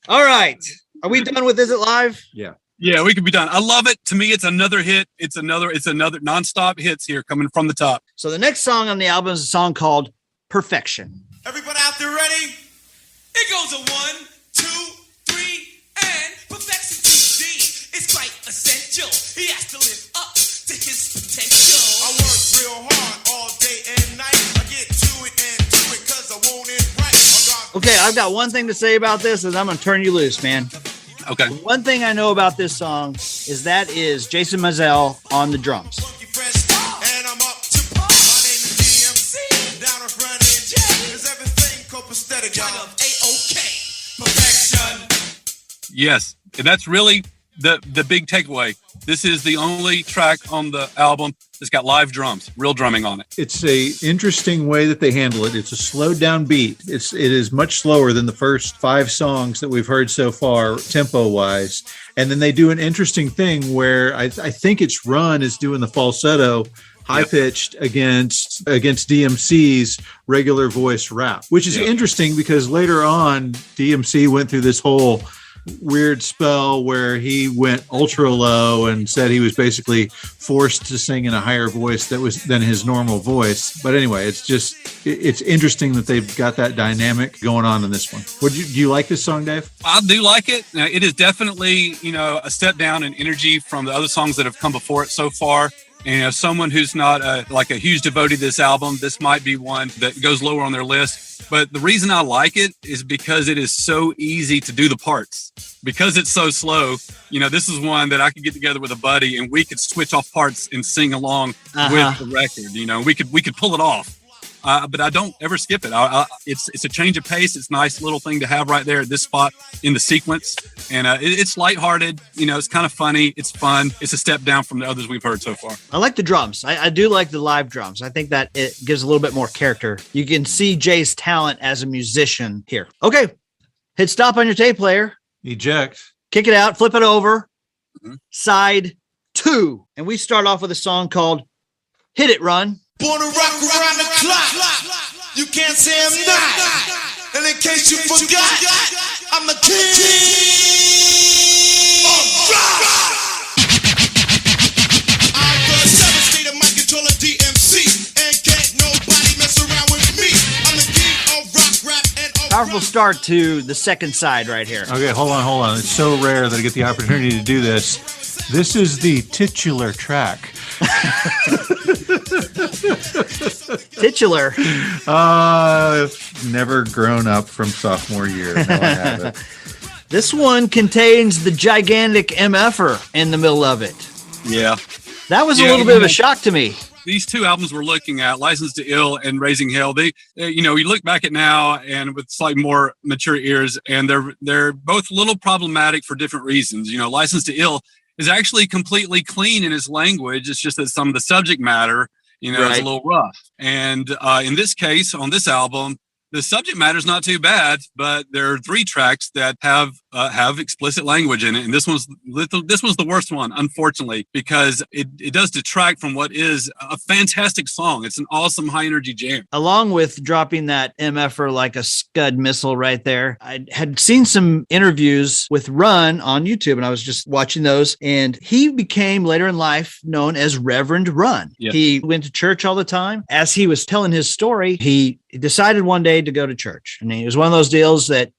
All right. Are we done with Is It Live? Yeah. Yeah, we could be done. I love it. To me, it's another hit. It's another nonstop hits here coming from the top. So the next song on the album is a song called Perfection. Everybody out there ready? It goes a 1, 2, 3, and perfection TD is quite essential. He has to live up to his potential. I work real hard all day and night. I get to it and do it 'cause I want it right. I got Okay, I've got one thing to say about this, and I'm going to turn you loose, man. Okay. One thing I know about this song is that is Jason Mizell on the drums. And I'm up to par. My name is DMC. Down in front of J. Is everything copacetic? Kind of A-OK. Perfection. Yes, and that's really the big takeaway. This is the only track on the album that's got live drums, real drumming on it. It's a interesting way that they handle it. It's a slowed down beat. It is much slower than the first 5 songs that we've heard so far, tempo wise. And then they do an interesting thing where I think it's Run is doing the falsetto high pitched against DMC's regular voice rap, which is interesting because later on DMC went through this whole weird spell where he went ultra low and said he was basically forced to sing in a higher voice than his normal voice. But anyway, it's interesting that they've got that dynamic going on in this one. Do you like this song, Dave? I do like it. It is definitely, a step down in energy from the other songs that have come before it so far. And as someone who's not a huge devotee to this album, this might be one that goes lower on their list. But the reason I like it is because it is so easy to do the parts. Because it's so slow, this is one that I could get together with a buddy and we could switch off parts and sing along with the record. We could pull it off. But I don't ever skip it. It's a change of pace. It's a nice little thing to have right there at this spot in the sequence. And it's lighthearted. It's kind of funny. It's fun. It's a step down from the others we've heard so far. I like the drums. I do like the live drums. I think that it gives a little bit more character. You can see Jay's talent as a musician here. Okay. Hit stop on your tape player. Eject. Kick it out. Flip it over. Side 2. And we start off with a song called Hit It, Run. Born to rock around the clock. You can't say I'm not. And in case you forgot, I'm the king of rock. I'm the 7th state of my controller DMC. And can't nobody mess around with me. I'm the king of rock, rap, and Powerful start to the second side right here. Okay, hold on. It's so rare that I get the opportunity to do this. This is the titular track. Titular. I've never grown up from sophomore year. No, I haven't. This one contains the gigantic MFer in the middle of it. Yeah. That was a little bit of a shock to me. These 2 albums we're looking at, License to Ill and Raising Hell, you look back at now and with slightly more mature ears, and they're both a little problematic for different reasons. License to Ill is actually completely clean in its language. It's just that some of the subject matter, is a little rough. And in this case, on this album, the subject matter is not too bad, but there are 3 tracks that have explicit language in it, and this was the worst one, unfortunately, because it does detract from what is a fantastic song. It's an awesome high energy jam. Along with dropping that MFer like a Scud missile right there, I had seen some interviews with Run on YouTube, and I was just watching those, and he became later in life known as Reverend Run. Yep. He went to church all the time. As he was telling his story, he decided one day to go to church. And it was one of those deals that,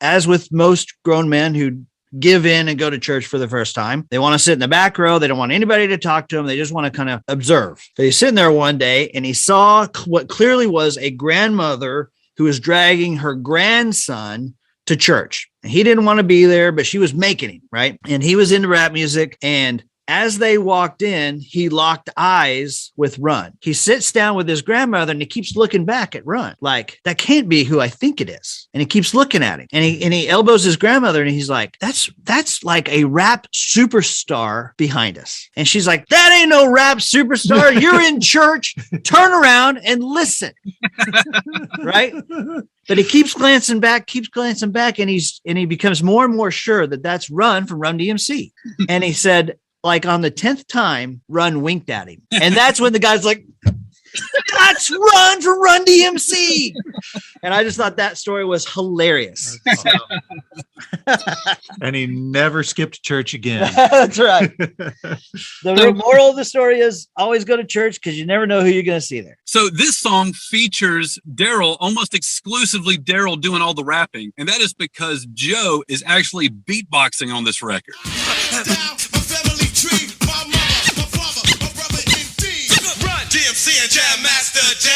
as with most grown men who give in and go to church for the first time, they want to sit in the back row. They don't want anybody to talk to them. They just want to kind of observe. So he's sitting there one day and he saw what clearly was a grandmother who was dragging her grandson to church. And he didn't want to be there, but she was making him, right? And he was into rap music, and as they walked in, he locked eyes with Run. He sits down with his grandmother and he keeps looking back at Run. Like, that can't be who I think it is. And he keeps looking at him. And he elbows his grandmother and he's like, that's like a rap superstar behind us. And she's like, that ain't no rap superstar. You're in church. Turn around and listen. Right? But he keeps glancing back, and he becomes more and more sure that that's Run from Run-DMC. And he said, like on the 10th time, Run winked at him. And that's when the guy's like, that's Run from Run-DMC. And I just thought that story was hilarious. And he never skipped church again. That's right. The moral of the story is always go to church because you never know who you're going to see there. So this song features Daryl, almost exclusively Daryl doing all the rapping. And that is because Joe is actually beatboxing on this record. And Jam Master J.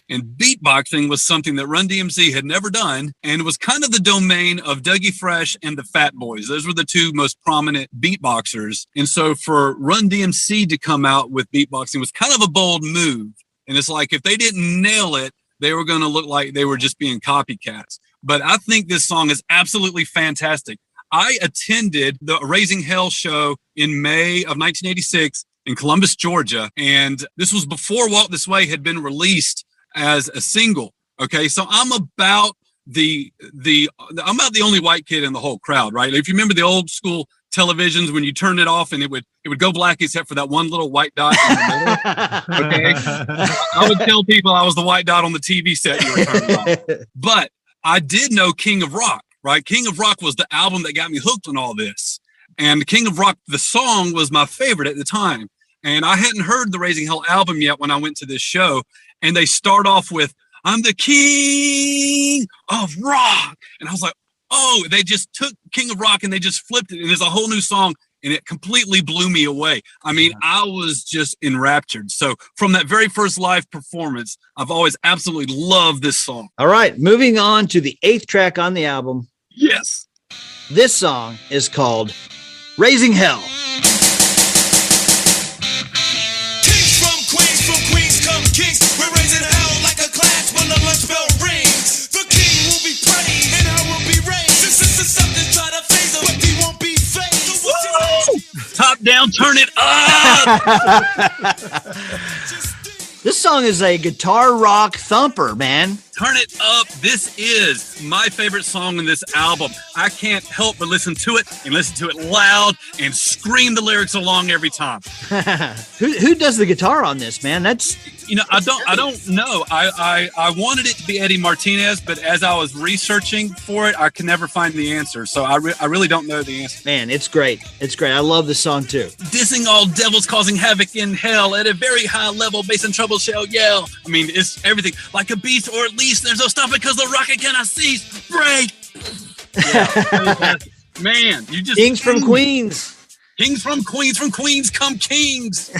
And beatboxing was something that Run-DMC had never done, and it was kind of the domain of Dougie Fresh and the Fat Boys. Those were the two most prominent beatboxers. And so for Run-DMC to come out with beatboxing was kind of a bold move. And it's like, if they didn't nail it, they were going to look like they were just being copycats. But I think this song is absolutely fantastic. I attended the Raising Hell show in May of 1986 in Columbus, Georgia. And this was before Walk This Way had been released as a single. Okay. So I'm about the only white kid in the whole crowd, right? If you remember the old school televisions when you turned it off and it would go black except for that one little white dot in the middle. Okay. I would tell people I was the white dot on the TV set you were turning off. But I did know King of Rock, right? King of Rock was the album that got me hooked on all this. And King of Rock, the song, was my favorite at the time. And I hadn't heard the Raising Hell album yet when I went to this show. And they start off with, I'm the king of rock. And I was like, oh, they just took King of Rock and they just flipped it. And there's a whole new song. And it completely blew me away. I mean, I was just enraptured. So from that very first live performance, I've always absolutely loved this song. All right, moving on to the 8th track on the album. Yes. This song is called Raising Hell. Kings from Queens come kings. We're raising hell like a class when the lunch bell rings. The king will be praised and I will be raised. This is something try to phase him, but he won't be phased. Top down, turn it up. This song is a guitar rock thumper, man. Turn it up. This is my favorite song in this album. I can't help but listen to it and listen to it loud and scream the lyrics along every time. Who does the guitar on this, man? I don't know. I wanted it to be Eddie Martinez, but as I was researching for it, I could never find the answer. So I really don't know the answer. Man, it's great. It's great. I love this song too. Dissing all devils, causing havoc in hell at a very high level, bass and trouble shall yell. I mean, it's everything. Like a beast, or at least there's no stopping because the rocket cannot cease. Break. Yeah. Man, you just Kings from Queens. Kings from Queens come kings.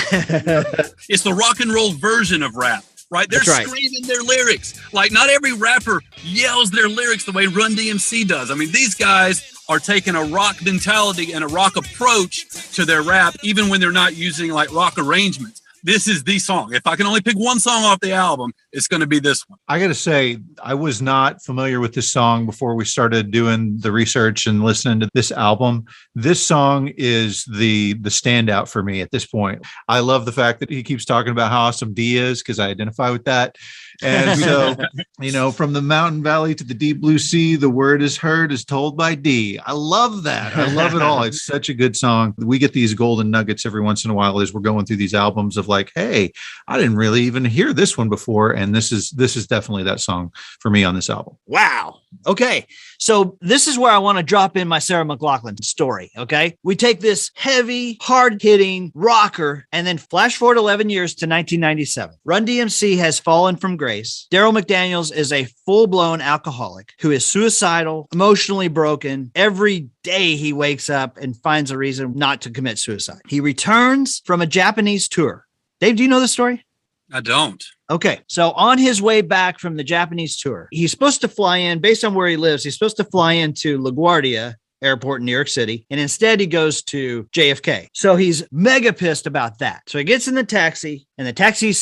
It's the rock and roll version of rap, right? They're screaming their lyrics. Like, not every rapper yells their lyrics the way Run-DMC does. I mean, these guys are taking a rock mentality and a rock approach to their rap, even when they're not using like rock arrangements. This is the song. If I can only pick one song off the album, it's going to be this one. I got to say, I was not familiar with this song before we started doing the research and listening to this album. This song is the standout for me at this point. I love the fact that he keeps talking about how awesome D is, because I identify with that. And so, from the mountain valley to the deep blue sea, the word is heard is told by D. I love that. I love it all. It's such a good song. We get these golden nuggets every once in a while as we're going through these albums of like, hey, I didn't really even hear this one before. And this is definitely that song for me on this album. Wow. Okay. So this is where I want to drop in my Sarah McLachlan story. Okay. We take this heavy, hard hitting rocker and then flash forward 11 years to 1997. Run-DMC has fallen from grace. Daryl McDaniels is a full blown alcoholic who is suicidal, emotionally broken. Every day he wakes up and finds a reason not to commit suicide. He returns from a Japanese tour. Dave, do you know this story? I don't. Okay. So on his way back from the Japanese tour, he's supposed to fly in based on where he lives. He's supposed to fly into LaGuardia Airport in New York City. And instead he goes to JFK. So he's mega pissed about that. So he gets in the taxi and the taxi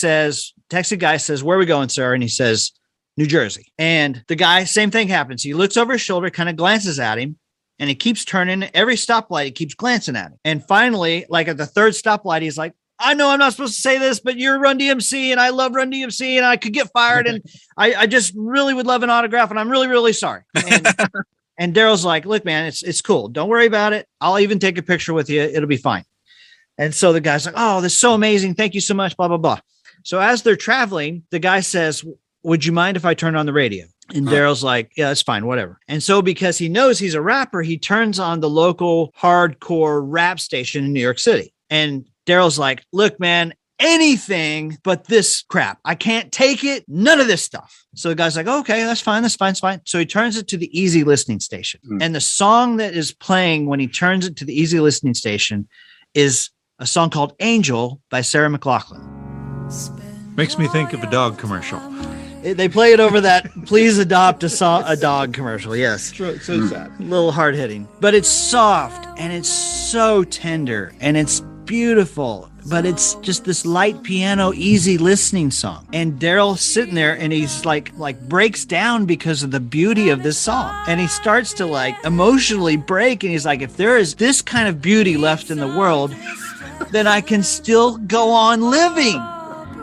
guy says, where are we going, sir? And he says, New Jersey. And the guy, same thing happens. He looks over his shoulder, kind of glances at him, and he keeps turning. Every stoplight, he keeps glancing at him. And finally, like at the third stoplight, he's like, I know I'm not supposed to say this, but you're Run-DMC and I love Run-DMC and I could get fired. And I just really would love an autograph. And I'm really, really sorry. And Daryl's like, look, man, it's cool. Don't worry about it. I'll even take a picture with you. It'll be fine. And so the guy's like, oh, this is so amazing. Thank you so much. Blah, blah, blah. So as they're traveling, the guy says, would you mind if I turn on the radio? And Daryl's like, yeah, it's fine, whatever. And so because he knows he's a rapper, he turns on the local hardcore rap station in New York City. And Daryl's like, look, man, anything but this crap. I can't take it. None of this stuff. So the guy's like, okay, that's fine. That's fine. It's fine. So he turns it to the easy listening station. And the song that is playing when he turns it to the easy listening station is a song called Angel by Sarah McLachlan. Makes me think of a dog commercial. They play it over that "Please Adopt a Dog" commercial. Yes, So sad. a little hard hitting, but it's soft and it's so tender and it's beautiful. But it's just this light piano, easy listening song. And Daryl's sitting there and he's like breaks down because of the beauty of this song. And he starts to like emotionally break. And he's like, if there is this kind of beauty left in the world, then I can still go on living.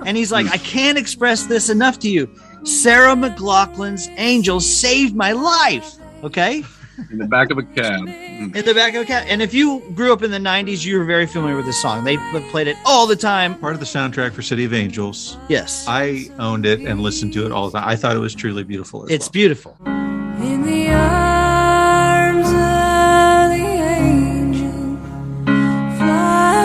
And he's like, I can't express this enough to you. Sarah McLachlan's Angels saved my life. Okay? In the back of a cab. In the back of a cab. And if you grew up in the 90s, you were very familiar with this song. They played it all the time. Part of the soundtrack for City of Angels. Yes. I owned it and listened to it all the time. I thought it was truly beautiful. It's beautiful. In the arms of the angel, fly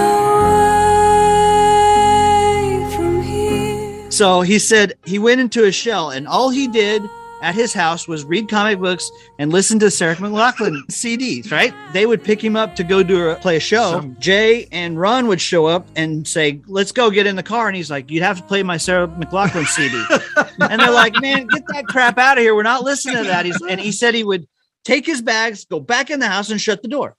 away from here. So he said he went into a shell and all he did at his house was read comic books and listen to Sarah McLachlan CDs, right? They would pick him up to go play a show. Jay and Ron would show up and say, let's go get in the car. And he's like, you'd have to play my Sarah McLachlan CD. And they're like, man, get that crap out of here. We're not listening to that. And he said he would take his bags, go back in the house and shut the door.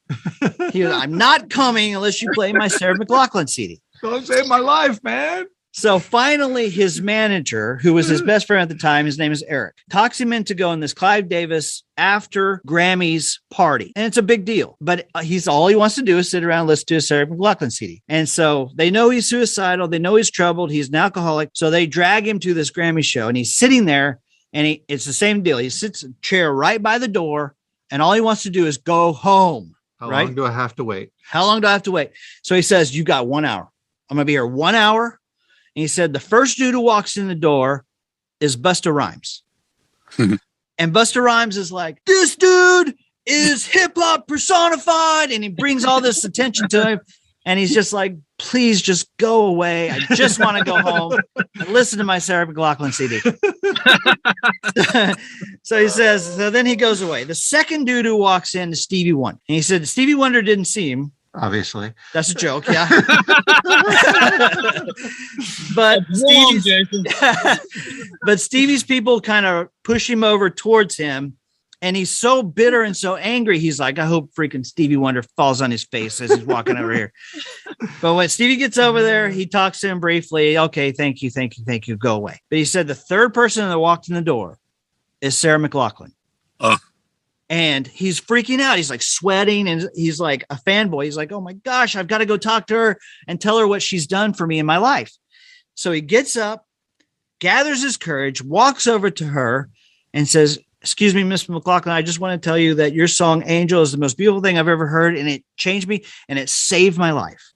He was, I'm not coming unless you play my Sarah McLachlan CD. Don't save my life, man. So finally, his manager, who was his best friend at the time, his name is Eric, talks him into going this Clive Davis after Grammys party. And it's a big deal. But all he wants to do is sit around and listen to a Sarah McLachlan CD. And so they know he's suicidal. They know he's troubled. He's an alcoholic. So they drag him to this Grammy show. And he's sitting there. And it's the same deal. He sits in a chair right by the door. And all he wants to do is go home. How long do I have to wait? How long do I have to wait? So he says, you got 1 hour. I'm going to be here 1 hour. And he said, the first dude who walks in the door is Busta Rhymes. And Busta Rhymes is like, this dude is hip hop personified. And he brings all this attention to him. And he's just like, please just go away. I just want to go home and listen to my Sarah McLachlan CD. So he says, so then he goes away. The second dude who walks in is Stevie Wonder. And he said, Stevie Wonder didn't see him. Obviously. That's a joke, yeah. But Stevie's people kind of push him over towards him, and he's so bitter and so angry. He's like, I hope freaking Stevie Wonder falls on his face as he's walking over here. But when Stevie gets over there, he talks to him briefly. Okay, thank you, go away. But he said the third person that walked in the door is Sarah McLachlan. And he's freaking out. He's like sweating and he's like a fanboy. He's like, oh my gosh, I've got to go talk to her and tell her what she's done for me in my life. So he gets up, gathers his courage, walks over to her and says, excuse me, Miss McLachlan, I just want to tell you that your song Angel is the most beautiful thing I've ever heard. And it changed me and it saved my life.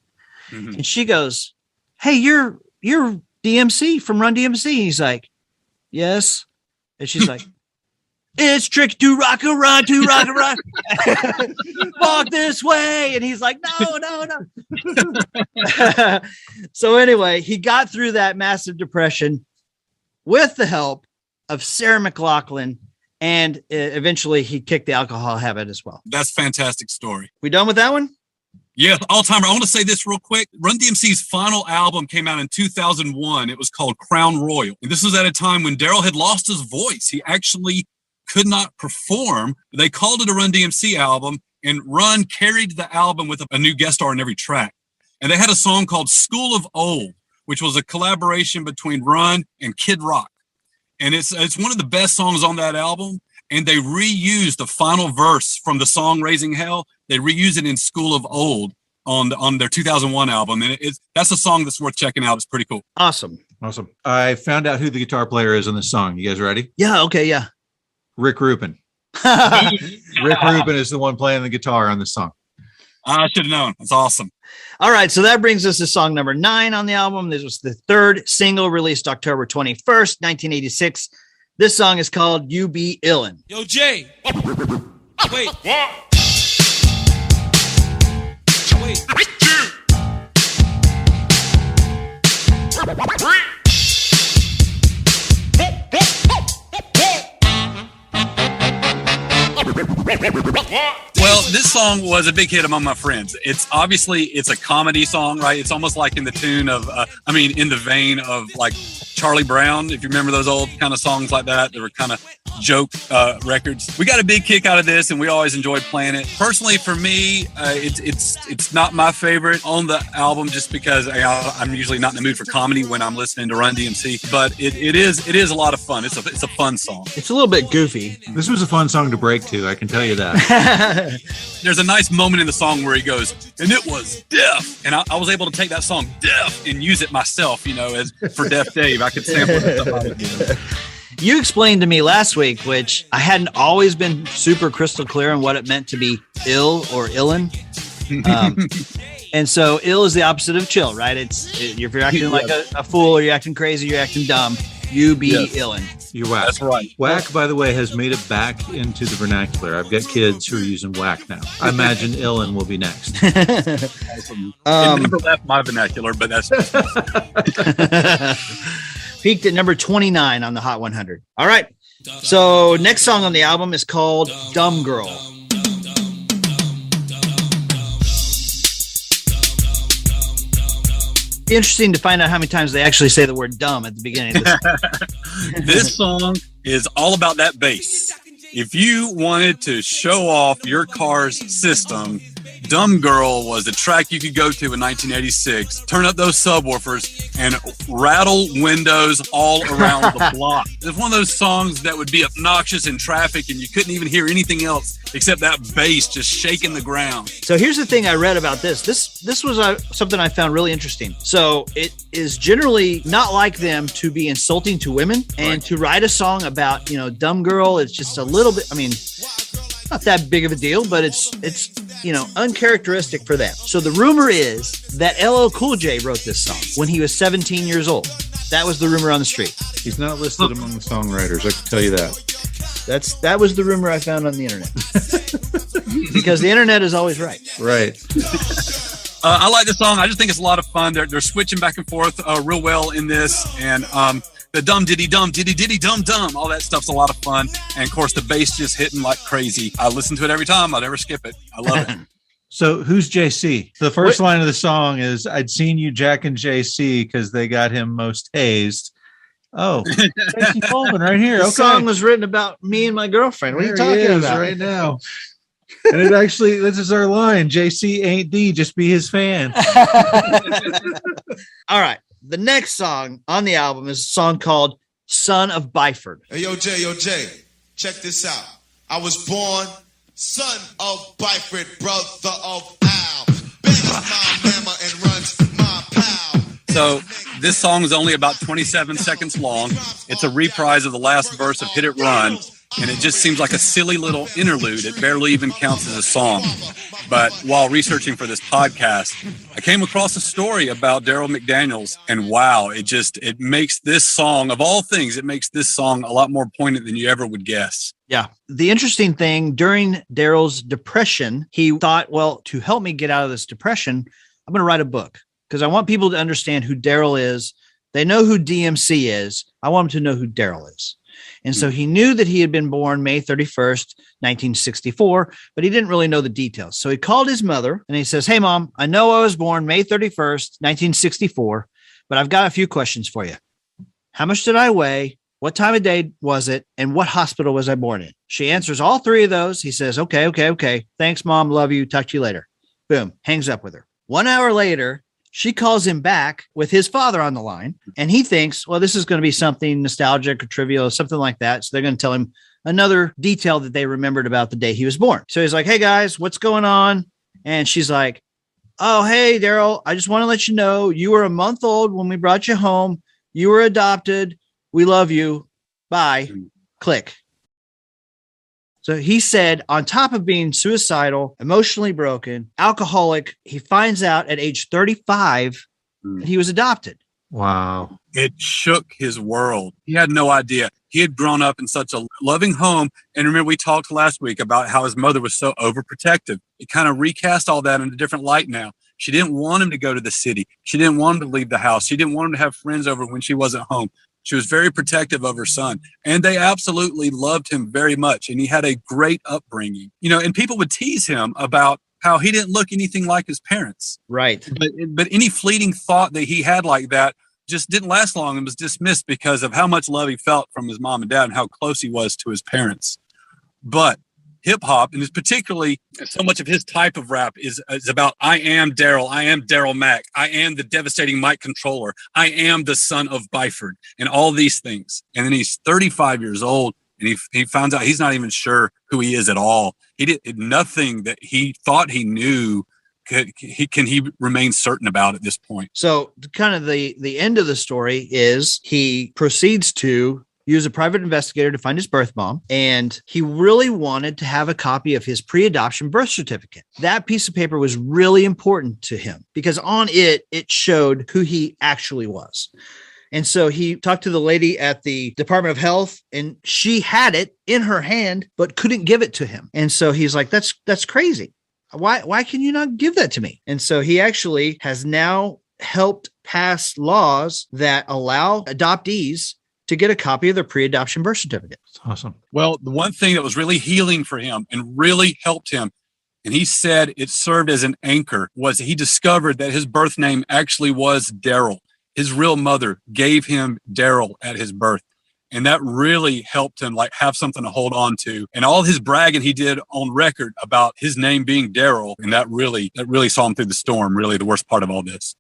Mm-hmm. And she goes, hey, you're DMC from Run-DMC. He's like, yes. And she's like, it's tricky to rock a run, to rock a run. Walk this way. And he's like, no. So anyway, he got through that massive depression with the help of Sarah McLachlan. And eventually he kicked the alcohol habit as well. That's a fantastic story. We done with that one? Yeah, all-timer. I want to say this real quick. Run-DMC's final album came out in 2001. It was called Crown Royal. And this was at a time when Daryl had lost his voice. He actually could not perform. They called it a Run-DMC album, and Run carried the album with a new guest star on every track. And they had a song called School of Old, which was a collaboration between Run and Kid Rock. And it's one of the best songs on that album. And they reused the final verse from the song Raising Hell. They reused it in School of Old on their 2001 album. And that's a song that's worth checking out. It's pretty cool. Awesome. I found out who the guitar player is on this song. You guys ready? Yeah. Okay. Yeah. Rick Rubin. Rick Rubin is the one playing the guitar on this song. I should have known. That's awesome. All right. So that brings us to song number 9 on the album. This was the third single released October 21st, 1986. This song is called You Be Illin'. Yo, Jay. Wait. Well, this song was a big hit among my friends. It's a comedy song, right? It's almost like in the tune of, in the vein of like Charlie Brown, if you remember those old kind of songs like that. They were kind of joke records. We got a big kick out of this, and we always enjoyed playing it. Personally, for me, it's not my favorite on the album, just because I'm usually not in the mood for comedy when I'm listening to Run-DMC. But it is a lot of fun. It's a fun song. It's a little bit goofy. This was a fun song to break to, I can tell you that. There's a nice moment in the song where he goes, and it was Deaf. And I was able to take that song Deaf and use it myself, as for Deaf Dave. I could sample it. You explained to me last week, which I hadn't always been super crystal clear on what it meant to be ill or illin. And so ill is the opposite of chill, right? If you're acting like a fool, or you're acting crazy, you're acting dumb, you be illin. You're whack. That's right. Whack, by the way, has made it back into the vernacular. I've got kids who are using whack now. I imagine illin will be next. Awesome. It never left my vernacular, but that's peaked at number 29 on the Hot 100. All right. So next song on the album is called Dumb Girl. Be interesting to find out how many times they actually say the word dumb at the beginning of this. This song is all about that bass. If you wanted to show off your car's system, Dumb Girl was the track you could go to in 1986, turn up those subwoofers, and rattle windows all around the block. It's one of those songs that would be obnoxious in traffic, and you couldn't even hear anything else except that bass just shaking the ground. So here's the thing I read about this. This was something I found really interesting. So it is generally not like them to be insulting to women, and to write a song about, dumb girl, it's just a little bit, not that big of a deal, but it's uncharacteristic for them. So the rumor is that LL Cool J wrote this song when he was 17 years old. That was the rumor on the street. He's not listed among the songwriters, I can tell you that. That was the rumor I found on the internet. Because the internet is always right. Right. I like this song. I just think it's a lot of fun. They're switching back and forth real well in this, and the dum diddy dum dum, all that stuff's a lot of fun. And of course, the bass just hitting like crazy. I listen to it every time. I'll never skip it. I love it. So who's JC? The first line of the song is, "I'd seen you jacking JC because they got him most hazed." Oh, JC Coleman right here. The song was written about me and my girlfriend. What are you talking about right now? And it actually, this is our line. JC ain't D, just be his fan. All right. The next song on the album is a song called Son of Byford. Hey, yo, Jay, check this out. I was born son of Byford, brother of Al. Bangs my mama and runs my pal. So this song is only about 27 seconds long. It's a reprise of the last verse of Hit It Run, and it just seems like a silly little interlude. It barely even counts as a song. But while researching for this podcast, I came across a story about Daryl McDaniels, and wow, it makes this song, of all things, it makes this song a lot more poignant than you ever would guess. Yeah. The interesting thing, during Daryl's depression, he thought, well, to help me get out of this depression, I'm going to write a book because I want people to understand who Daryl is. They know who DMC is. I want them to know who Daryl is. And so he knew that he had been born May 31st, 1964, but he didn't really know the details. So he called his mother and he says, "Hey, Mom, I know I was born May 31st, 1964, but I've got a few questions for you. How much did I weigh? What time of day was it? And what hospital was I born in?" She answers all three of those. He says, Okay. Thanks, Mom. Love you. Talk to you later. Boom. Hangs up with her. 1 hour later, she calls him back with his father on the line, and he thinks, well, this is going to be something nostalgic or trivial or something like that. So they're going to tell him another detail that they remembered about the day he was born. So he's like, "Hey, guys, what's going on?" And she's like, "Oh, hey, Daryl, I just want to let you know you were a month old when we brought you home. You were adopted. We love you. Bye." Click. So he said, on top of being suicidal, emotionally broken, alcoholic, he finds out at age 35 that he was adopted. Wow. It shook his world. He had no idea. He had grown up in such a loving home. And remember, we talked last week about how his mother was so overprotective. It kind of recast all that in a different light now. She didn't want him to go to the city. She didn't want him to leave the house. She didn't want him to have friends over when she wasn't home. She was very protective of her son, and they absolutely loved him very much. And he had a great upbringing, and people would tease him about how he didn't look anything like his parents. Right. But any fleeting thought that he had like that just didn't last long and was dismissed because of how much love he felt from his mom and dad and how close he was to his parents. But hip hop, and it's particularly so much of his type of rap is about, I am Daryl. I am Daryl Mack. I am the devastating mic controller. I am the son of Byford, and all these things. And then he's 35 years old, and he finds out he's not even sure who he is at all. He did nothing that he thought he knew. Can he remain certain about at this point? So kind of the end of the story is he proceeds to use a private investigator to find his birth mom, and he really wanted to have a copy of his pre-adoption birth certificate. That piece of paper was really important to him because on it showed who he actually was. And so he talked to the lady at the Department of Health, and she had it in her hand, but couldn't give it to him. And so he's like, that's crazy. Why can you not give that to me? And so he actually has now helped pass laws that allow adoptees to get a copy of their pre-adoption birth certificate. That's awesome. Well, the one thing that was really healing for him and really helped him, and he said it served as an anchor, was he discovered that his birth name actually was Daryl. His real mother gave him Daryl at his birth. And that really helped him have something to hold on to. And all his bragging he did on record about his name being Daryl, and that really saw him through the storm, really the worst part of all this.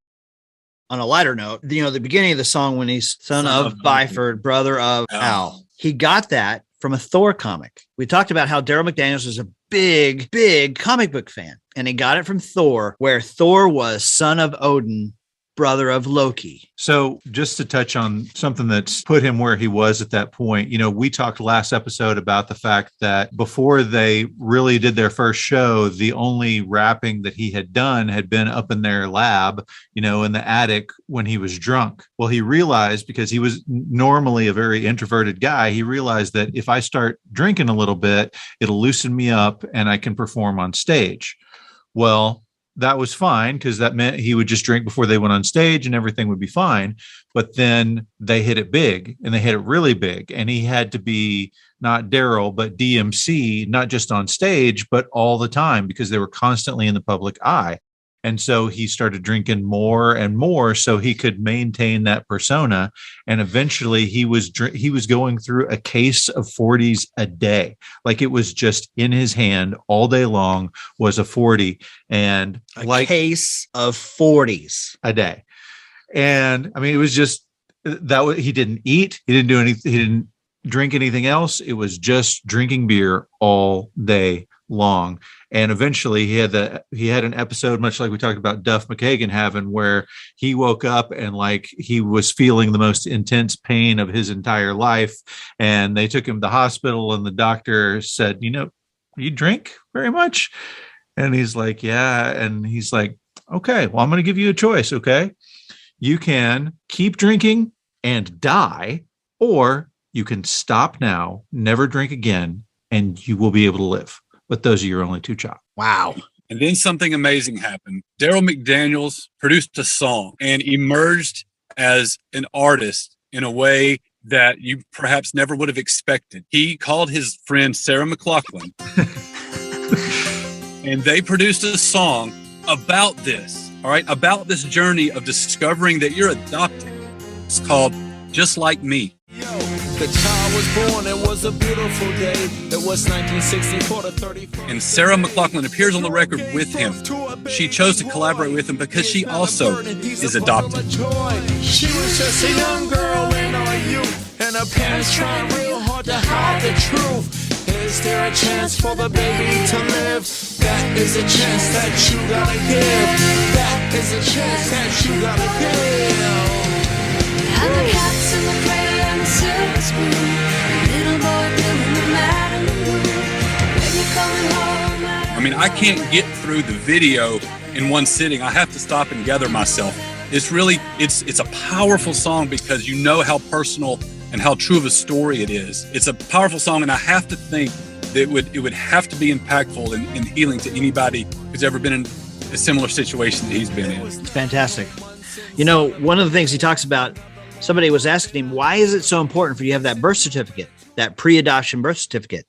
On a lighter note, the beginning of the song when he's son of Byford, brother of Al, he got that from a Thor comic. We talked about how Daryl McDaniels was a big, big comic book fan, and he got it from Thor, where Thor was son of Odin, brother of Loki. So just to touch on something that's put him where he was at that point, we talked last episode about the fact that before they really did their first show, the only rapping that he had done had been up in their lab, in the attic when he was drunk. Well, he realized, because he was normally a very introverted guy, he realized that if I start drinking a little bit, it'll loosen me up and I can perform on stage. Well, that was fine because that meant he would just drink before they went on stage and everything would be fine. But then they hit it big, and they hit it really big. And he had to be not Daryl, but DMC, not just on stage, but all the time because they were constantly in the public eye. And so he started drinking more and more so he could maintain that persona. And eventually he was going through a case of 40s a day. Like it was just in his hand all day long was a 40, and a case of 40s a day. And I mean, it was just that he didn't eat. He didn't do anything. He didn't drink anything else. It was just drinking beer all day long. And eventually he had an episode, much like we talked about Duff McKagan having, where he woke up and he was feeling the most intense pain of his entire life. And they took him to the hospital, and the doctor said, you drink very much? And he's like, yeah. And he's like, okay, well, I'm going to give you a choice. Okay. You can keep drinking and die, or you can stop now, never drink again, and you will be able to live. But those are your only two choices. Wow. And then something amazing happened. Daryl McDaniels produced a song and emerged as an artist in a way that you perhaps never would have expected. He called his friend Sarah McLachlan, and they produced a song about this, all right, about this journey of discovering that you're adopted. It's called Just Like Me. The child was born, it was a beautiful day. It was 1964 to 34. And Sarah McLachlan appears on the record with him. She chose to collaborate with him because she also is adopted. She was just a young girl in our youth, and her parents trying real hard to hide the truth. Is there a chance for the baby to live? That is a chance that you gotta give. That is a chance that you gotta give. And the cats in the cradle and the silver spoon, little boy doing the Madam Moon. When you're coming home, I mean, I can't get through the video in one sitting. I have to stop and gather myself. It's really, it's a powerful song because you know how personal and how true of a story it is. It's a powerful song, and I have to think that it would have to be impactful and healing to anybody who's ever been in a similar situation that he's been in. It's fantastic. One of the things he talks about somebody was asking him, why is it so important for you to have that birth certificate, that pre-adoption birth certificate?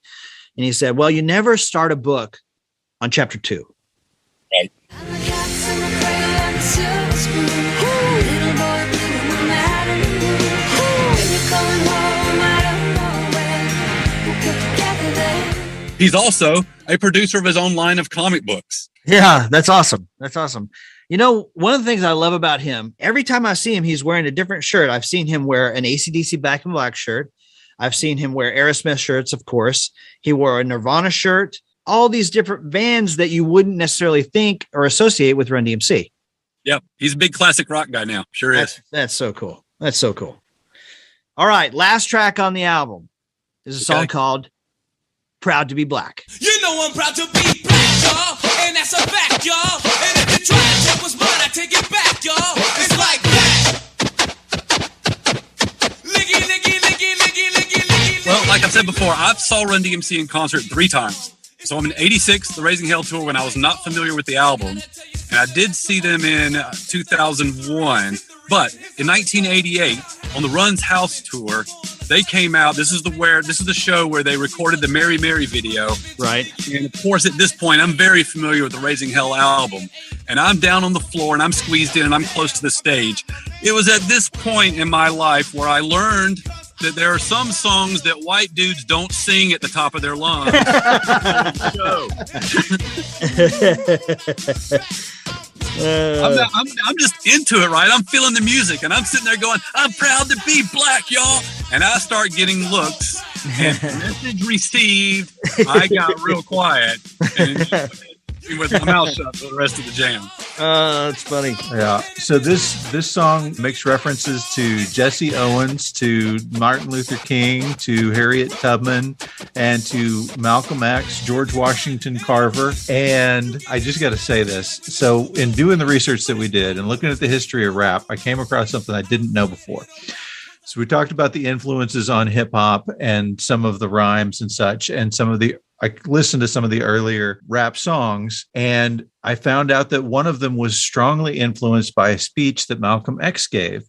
And he said, well, you never start a book on chapter 2. I'm a cat and a crayon and a silver spoon. Little boy blue in the Malibu. When you're coming home, I don't know where. We'll get together there. He's also a producer of his own line of comic books. Yeah, that's awesome. That's awesome. You know, one of the things I love about him, every time I see him, he's wearing a different shirt. I've seen him wear an AC/DC Back and Black shirt. I've seen him wear Aerosmith shirts, of course. He wore a Nirvana shirt, all these different bands that you wouldn't necessarily think or associate with Run-DMC. Yep. He's a big classic rock guy now. Sure is. That's so cool. That's so cool. All right. Last track on the album is a song called Proud to Be Black. You know I'm proud to be black, y'all, and that's a fact, y'all. And if you try to take what's mine, I take it back, y'all. It's like that. Liggy, liggy, liggy, liggy, liggy, liggy. Well, like I've said before, I've saw Run-DMC in concert 3 times. So I'm in '86, the Raising Hell tour, when I was not familiar with the album. And I did see them in 2001. But in 1988, on the Run's House tour, they came out. This is the show where they recorded the Mary Mary video. Right. And of course, at this point, I'm very familiar with the Raising Hell album. And I'm down on the floor and I'm squeezed in and I'm close to the stage. It was at this point in my life where I learned that there are some songs that white dudes don't sing at the top of their lungs. I'm just into it, right? I'm feeling the music, and I'm sitting there going, I'm proud to be black, y'all. And I start getting looks, and message received. I got real quiet and with my mouth shut for the rest of the jam. That's funny. Yeah. So this song makes references to Jesse Owens, to Martin Luther King, to Harriet Tubman, and to Malcolm X, George Washington Carver. And I just got to say this. So in doing the research that we did and looking at the history of rap, I came across something I didn't know before. So we talked about the influences on hip hop and some of the rhymes and such, and I listened to some of the earlier rap songs, and I found out that one of them was strongly influenced by a speech that Malcolm X gave,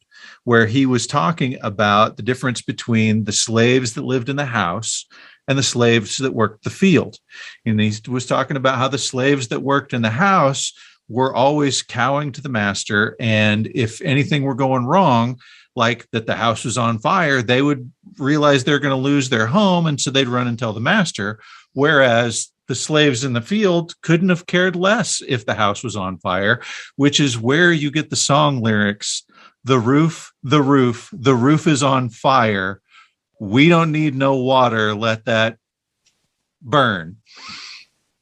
where he was talking about the difference between the slaves that lived in the house and the slaves that worked the field. And he was talking about how the slaves that worked in the house were always cowing to the master, and if anything were going wrong, like that the house was on fire, they would realize they're going to lose their home, and so they'd run and tell the master. Whereas the slaves in the field couldn't have cared less if the house was on fire, which is where you get the song lyrics. The roof is on fire. We don't need no water. Let that burn.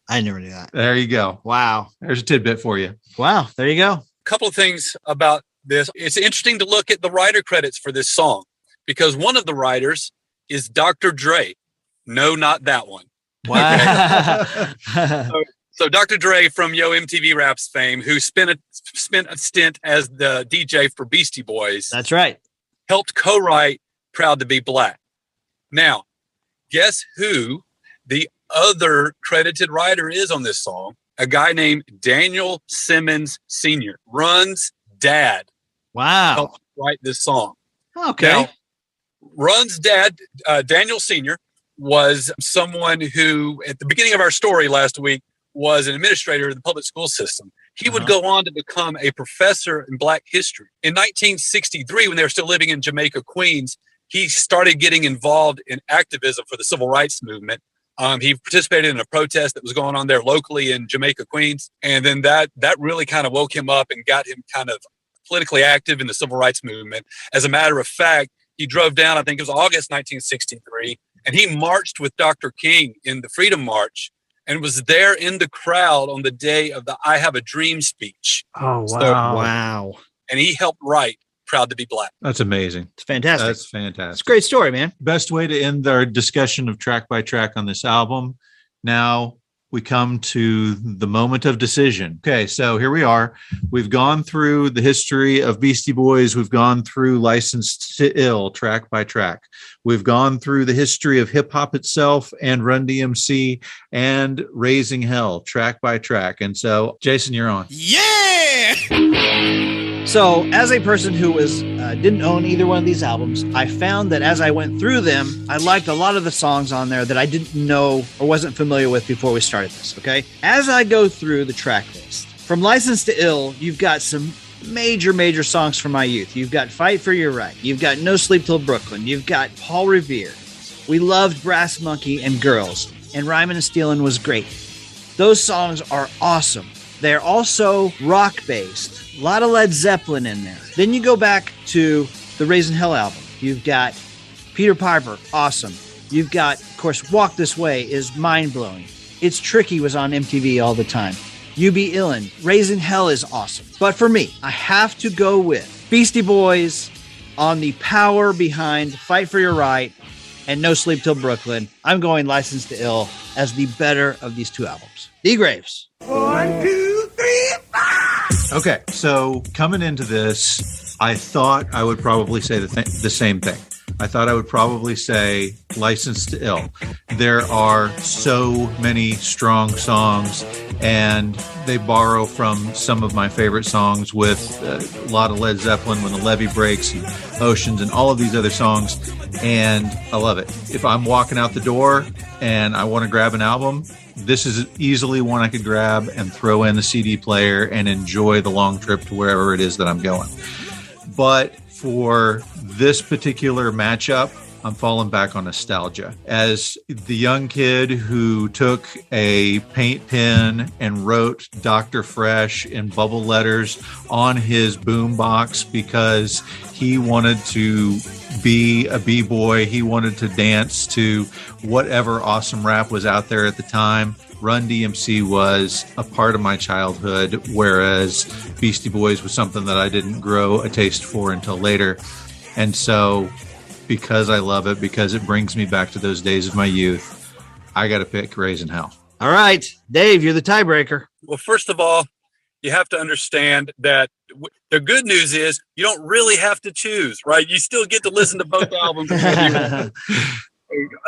I never knew that. There you go. Wow. There's a tidbit for you. Wow. There you go. A couple of things about this. It's interesting to look at the writer credits for this song, because one of the writers is Dr. Dre. No, not that one. Wow. So Dr. Dre from Yo MTV Raps fame, who spent a stint as the DJ for Beastie Boys. That's right. Helped co-write Proud to Be Black. Now, guess who the other credited writer is on this song? A guy named Daniel Simmons Sr., Run's dad. Wow. Helped write this song. Okay. Now, Run's dad, Daniel Sr., was someone who, at the beginning of our story last week, was an administrator of the public school system. He would go on to become a professor in Black history. In 1963, when they were still living in Jamaica, Queens, he started getting involved in activism for the civil rights movement. He participated in a protest that was going on there locally in Jamaica, Queens. And then that really kind of woke him up and got him kind of politically active in the civil rights movement. As a matter of fact, he drove down, I think it was August 1963, and he marched with Dr. King in the Freedom March and was there in the crowd on the day of the I Have a Dream speech. Oh, wow. So, Wow. and he helped write Proud to Be Black. That's amazing. It's fantastic. That's fantastic. It's a great story, man. Best way to end our discussion of track by track on this album. Now we come to the moment of decision. Okay, so here we are. We've gone through the history of Beastie Boys. We've gone through Licensed to Ill track by track. We've gone through the history of hip hop itself and Run-DMC and Raising Hell track by track. And so, Jason, you're on. Yeah! So, as a person who was didn't own either one of these albums, I found that as I went through them, I liked a lot of the songs on there that I didn't know or wasn't familiar with before we started this. Okay, as I go through the track list, from License to Ill, you've got some major songs from my youth. You've got Fight for Your Right. You've got No Sleep Till Brooklyn. You've got Paul Revere. We loved Brass Monkey and Girls, and Rhymin' and Stealin' was great. Those songs are awesome. They're also rock-based. A lot of Led Zeppelin in there. Then you go back to the Raising Hell album. You've got Peter Piper, awesome. You've got, of course, Walk This Way is mind-blowing. It's Tricky was on MTV all the time. You Be Illin', Raising Hell is awesome. But for me, I have to go with Beastie Boys on the power behind Fight for Your Right and No Sleep Till Brooklyn. I'm going License to Ill as the better of these two albums. D. Graves. 1, 2, 3, 4. Okay, so coming into this, I thought I would probably say the same thing. I thought I would probably say License to Ill. There are so many strong songs, and they borrow from some of my favorite songs with a lot of Led Zeppelin, When the Levee Breaks, and Oceans, and all of these other songs, and I love it. If I'm walking out the door and I want to grab an album, this is easily one I could grab and throw in the CD player and enjoy the long trip to wherever it is that I'm going. But for this particular matchup, I'm falling back on nostalgia. As the young kid who took a paint pen and wrote Dr. Fresh in bubble letters on his boombox because he wanted to be a b-boy, he wanted to dance to whatever awesome rap was out there at the time, Run-DMC was a part of my childhood, whereas Beastie Boys was something that I didn't grow a taste for until later. And so, because I love it, because it brings me back to those days of my youth, I got to pick Raising Hell. All right, Dave, you're the tiebreaker. Well, first of all, you have to understand that the good news is you don't really have to choose, right? You still get to listen to both albums.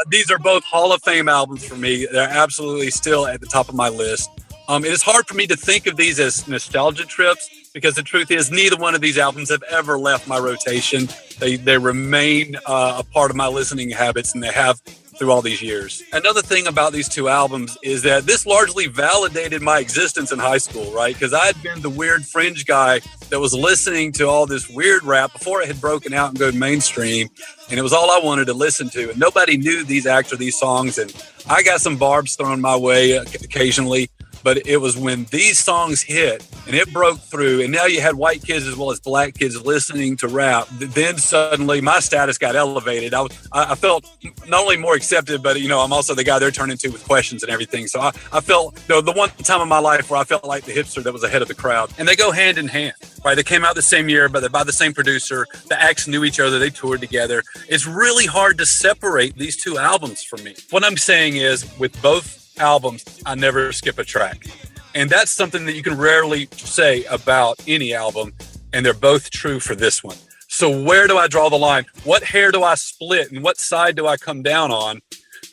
These are both Hall of Fame albums for me. They're absolutely still at the top of my list. It is hard for me to think of these as nostalgia trips because the truth is neither one of these albums have ever left my rotation. They remain a part of my listening habits, and they have through all these years. Another thing about these two albums is that this largely validated my existence in high school, right? Because I had been the weird fringe guy that was listening to all this weird rap before it had broken out and gone mainstream. And it was all I wanted to listen to. And nobody knew these acts or these songs. And I got some barbs thrown my way occasionally. But it was when these songs hit and it broke through, and now you had white kids as well as black kids listening to rap, then suddenly my status got elevated. I felt not only more accepted, but, I'm also the guy they're turning to with questions and everything. So I felt, the one time in my life where I felt like the hipster that was ahead of the crowd. And they go hand in hand, right? They came out the same year, but they're by the same producer. The acts knew each other. They toured together. It's really hard to separate these two albums for me. What I'm saying is, with both albums, I never skip a track, and that's something that you can rarely say about any album, and they're both true for this one. So where do I draw the line? What hair do I split, and what side do I come down on?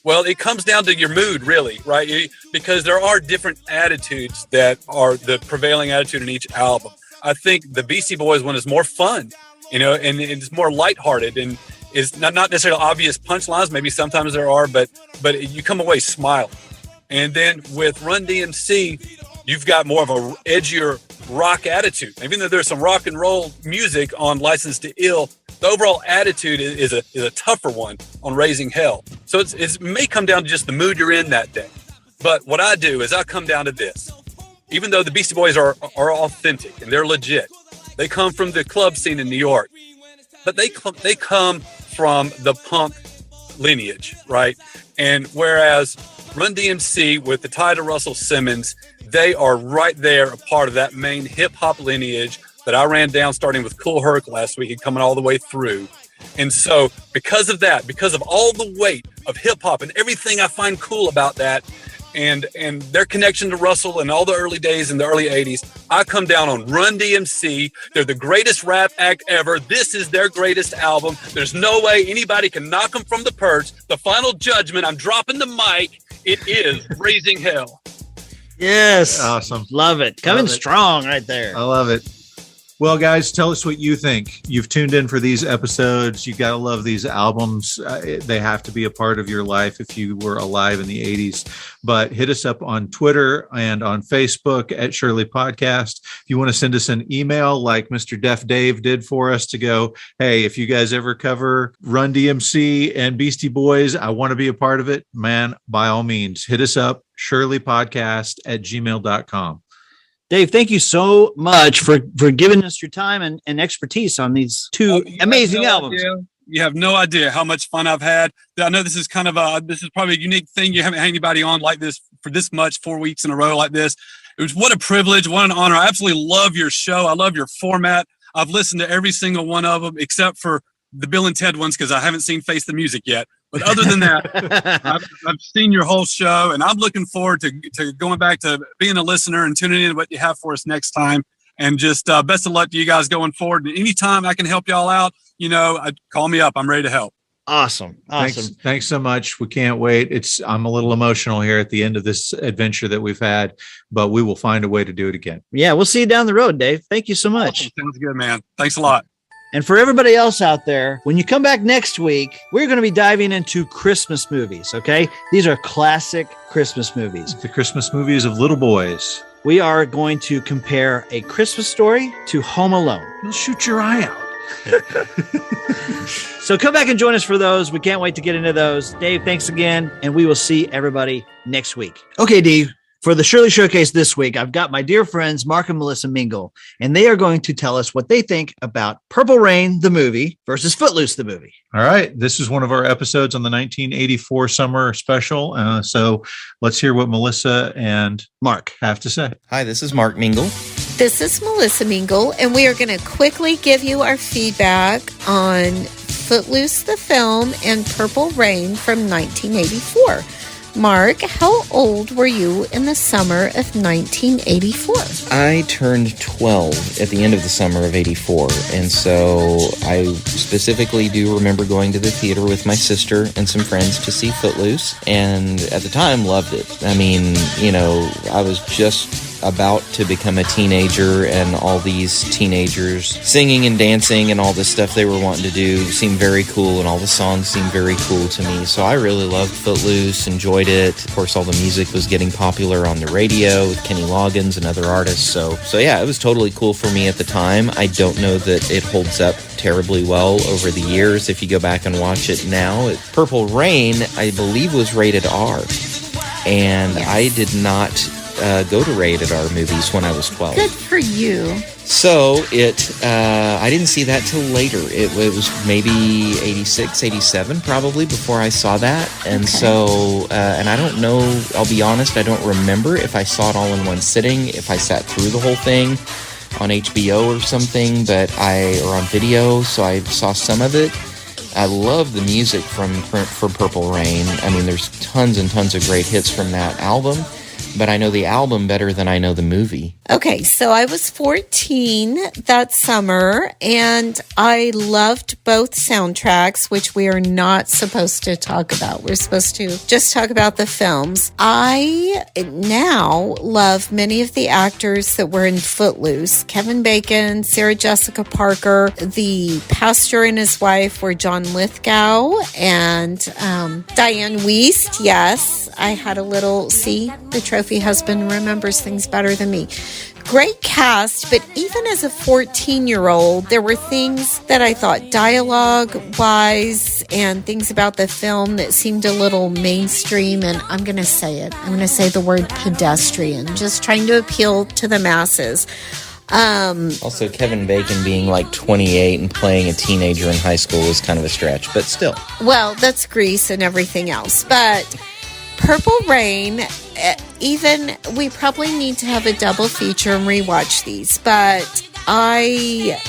Well, it comes down to your mood, really, right? Because there are different attitudes that are the prevailing attitude in each album. I think the Beastie Boys one is more fun, and it's more lighthearted, and is not necessarily obvious punchlines. Maybe sometimes there are, but you come away smiling. And then with Run-DMC, you've got more of a edgier rock attitude. Even though there's some rock and roll music on License to Ill, the overall attitude is a tougher one on Raising Hell. So it may come down to just the mood you're in that day. But what I do is I come down to this. Even though the Beastie Boys are authentic and they're legit, they come from the club scene in New York, but they come from the punk lineage, right? And whereas Run-DMC with the tie to Russell Simmons, they are right there, a part of that main hip-hop lineage that I ran down starting with Kool Herc last week and coming all the way through. And so because of that, because of all the weight of hip-hop and everything I find cool about that, and their connection to Russell and all the early days in the early 80s, I come down on Run-DMC. They're the greatest rap act ever. This is their greatest album. There's no way anybody can knock them from the perch. The final judgment, I'm dropping the mic. It is Raising Hell. Yes. Awesome. Love it. Coming strong right there. I love it. Well, guys, tell us what you think. You've tuned in for these episodes. You got to love these albums. They have to be a part of your life if you were alive in the 80s. But hit us up on Twitter and on Facebook at Shirley Podcast. If you want to send us an email like Mr. Deaf Dave did for us to go, hey, if you guys ever cover Run-DMC and Beastie Boys, I want to be a part of it, man, by all means, hit us up, shirleypodcast@gmail.com. Dave, thank you so much for giving us your time and expertise on these two amazing albums. You have no idea how much fun I've had. I know this is kind of this is probably a unique thing. You haven't had anybody on like this for this much, 4 weeks in a row like this. What a privilege. What an honor. I absolutely love your show. I love your format. I've listened to every single one of them except for the Bill and Ted ones because I haven't seen Face the Music yet. But other than that, I've seen your whole show, and I'm looking forward to going back to being a listener and tuning in to what you have for us next time. And just best of luck to you guys going forward. And anytime I can help y'all out, call me up. I'm ready to help. Awesome. Thanks so much. We can't wait. I'm a little emotional here at the end of this adventure that we've had, but we will find a way to do it again. Yeah, we'll see you down the road, Dave. Thank you so much. Awesome. Sounds good, man. Thanks a lot. And for everybody else out there, when you come back next week, we're going to be diving into Christmas movies, okay? These are classic Christmas movies. The Christmas movies of little boys. We are going to compare A Christmas Story to Home Alone. You'll shoot your eye out. So come back and join us for those. We can't wait to get into those. Dave, thanks again, and we will see everybody next week. Okay, Dave. For the Shirley Showcase this week, I've got my dear friends, Mark and Melissa Mingle, and they are going to tell us what they think about Purple Rain, the movie, versus Footloose, the movie. All right. This is one of our episodes on the 1984 summer special. So let's hear what Melissa and Mark have to say. Hi, this is Mark Mingle. This is Melissa Mingle, and we are going to quickly give you our feedback on Footloose, the film, and Purple Rain from 1984. Mark, how old were you in the summer of 1984? I turned 12 at the end of the summer of 84, and so I specifically do remember going to the theater with my sister and some friends to see Footloose, and at the time loved it. I mean, I was just about to become a teenager, and all these teenagers singing and dancing and all this stuff they were wanting to do seemed very cool, and all the songs seemed very cool to me. So I really loved Footloose, enjoyed it. Of course, all the music was getting popular on the radio with Kenny Loggins and other artists. So yeah, it was totally cool for me at the time. I don't know that it holds up terribly well over the years. If you go back and watch it now, Purple Rain, I believe, was rated R. And yes. I did not go to rated R movies when I was 12. Good for you. So I didn't see that till later. It was maybe 86, 87 probably before I saw that. And okay. So, and I don't know, I'll be honest, I don't remember if I saw it all in one sitting, if I sat through the whole thing on HBO or something, or on video, so I saw some of it. I love the music for Purple Rain. I mean, there's tons and tons of great hits from that album, but I know the album better than I know the movie. Okay, so I was 14 that summer, and I loved both soundtracks, which we are not supposed to talk about. We're supposed to just talk about the films. I now love many of the actors that were in Footloose. Kevin Bacon, Sarah Jessica Parker, the pastor and his wife were John Lithgow, and Diane Wiest. Yes, I had a little, the trophy husband remembers things better than me. Great cast, but even as a 14-year-old, there were things that I thought dialogue-wise and things about the film that seemed a little mainstream, and I'm going to say it. I'm going to say the word pedestrian, just trying to appeal to the masses. Also, Kevin Bacon being like 28 and playing a teenager in high school was kind of a stretch, but still. Well, that's Grease and everything else, but Purple Rain, even we probably need to have a double feature and rewatch these, but I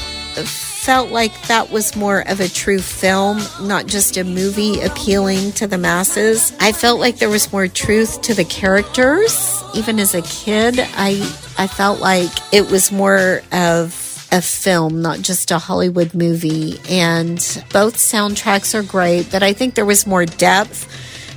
felt like that was more of a true film, not just a movie appealing to the masses. I felt like there was more truth to the characters. Even as a kid, I felt like it was more of a film, not just a Hollywood movie. And both soundtracks are great, but I think there was more depth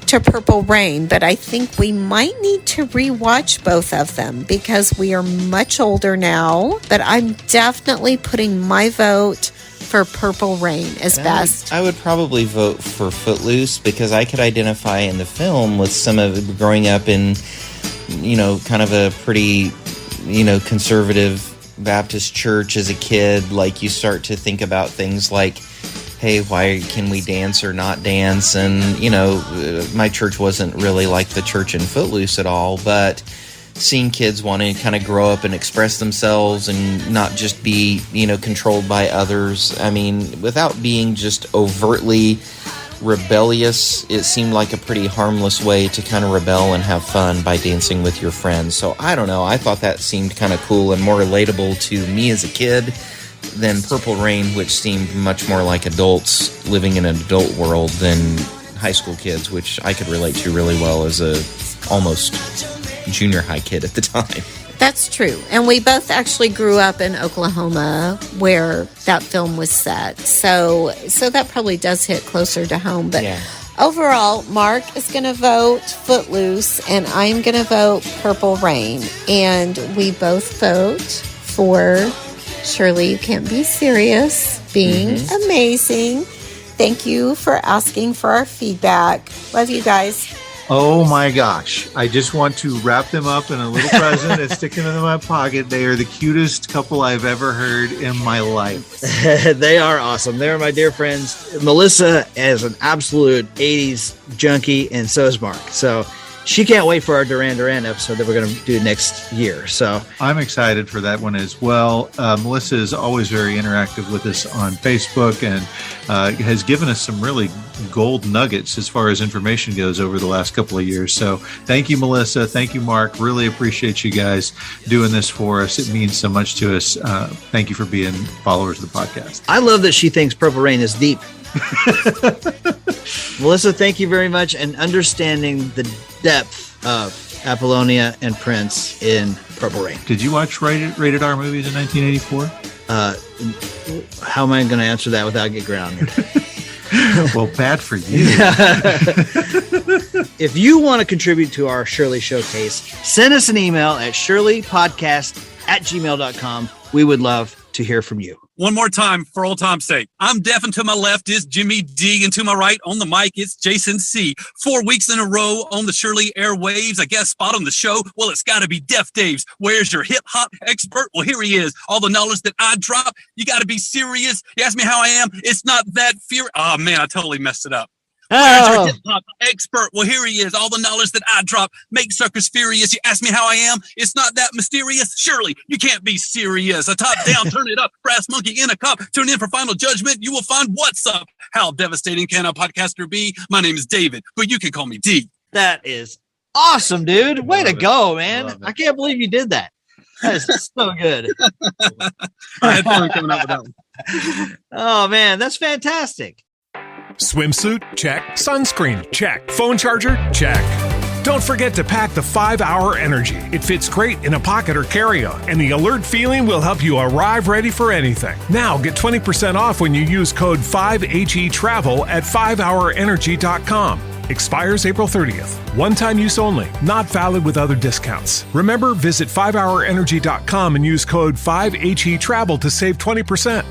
to Purple Rain, but I think we might need to rewatch both of them because we are much older now. But I'm definitely putting my vote for Purple Rain as best. I would probably vote for Footloose because I could identify in the film with some of growing up in, kind of a pretty, conservative Baptist church as a kid. Like, you start to think about things like, hey, why can we dance or not dance? And, my church wasn't really like the church in Footloose at all, but seeing kids want to kind of grow up and express themselves and not just be, controlled by others. I mean, without being just overtly rebellious, it seemed like a pretty harmless way to kind of rebel and have fun by dancing with your friends. So I don't know. I thought that seemed kind of cool and more relatable to me as a kid than Purple Rain, which seemed much more like adults living in an adult world than high school kids, which I could relate to really well as a almost junior high kid at the time. That's true. And we both actually grew up in Oklahoma where that film was set. So that probably does hit closer to home. But overall, Mark is going to vote Footloose and I'm going to vote Purple Rain. And we both vote for Shirley, You Can't Be Serious, being amazing. Thank you for asking for our feedback. Love you guys. Oh my gosh. I just want to wrap them up in a little present and stick them in my pocket. They are the cutest couple I've ever heard in my life. They are awesome. They're my dear friends. Melissa is an absolute 80s junkie, and so is Mark. So she can't wait for our Duran Duran episode that we're going to do next year. So I'm excited for that one as well. Melissa is always very interactive with us on Facebook and has given us some really gold nuggets as far as information goes over the last couple of years. So thank you, Melissa. Thank you, Mark. Really appreciate you guys doing this for us. It means so much to us. Thank you for being followers of the podcast. I love that she thinks Purple Rain is deep. Melissa, thank you very much, and understanding the depth of Apollonia and Prince in Purple Rain. Did you watch rated R movies in 1984? How am I going to answer that without getting grounded? Well, bad for you. If you want to contribute to our Shirley Showcase, send us an email at shirleypodcast@gmail.com. We would love to hear from you. One more time for old time's sake. I'm Deaf, and to my left is Jimmy D, and to my right on the mic it's Jason C. 4 weeks in a row on the Shirley airwaves. I guess spot on the show. Well, it's got to be Deaf Dave's. Where's your hip hop expert? Well, here he is. All the knowledge that I drop. You got to be serious. You ask me how I am. It's not that fear. Oh man, I totally messed it up. Where's your hip-hop expert? Well, here he is. All the knowledge that I drop make suckers furious. You ask me how I am? It's not that mysterious. Surely, you can't be serious. A top down, turn it up. Brass monkey in a cup. Tune in for final judgment. You will find what's up. How devastating can a podcaster be? My name is David, but you can call me D. That is awesome, dude. Way to go, man. I can't believe you did that. That is so good. I had fun coming up with that one. Oh, man, that's fantastic. Swimsuit? Check. Sunscreen? Check. Phone charger? Check. Don't forget to pack the 5-Hour Energy. It fits great in a pocket or carry-on, and the alert feeling will help you arrive ready for anything. Now get 20% off when you use code 5HETRAVEL at 5hourenergy.com. Expires April 30th. One-time use only. Not valid with other discounts. Remember, visit 5hourenergy.com and use code 5HETRAVEL to save 20%.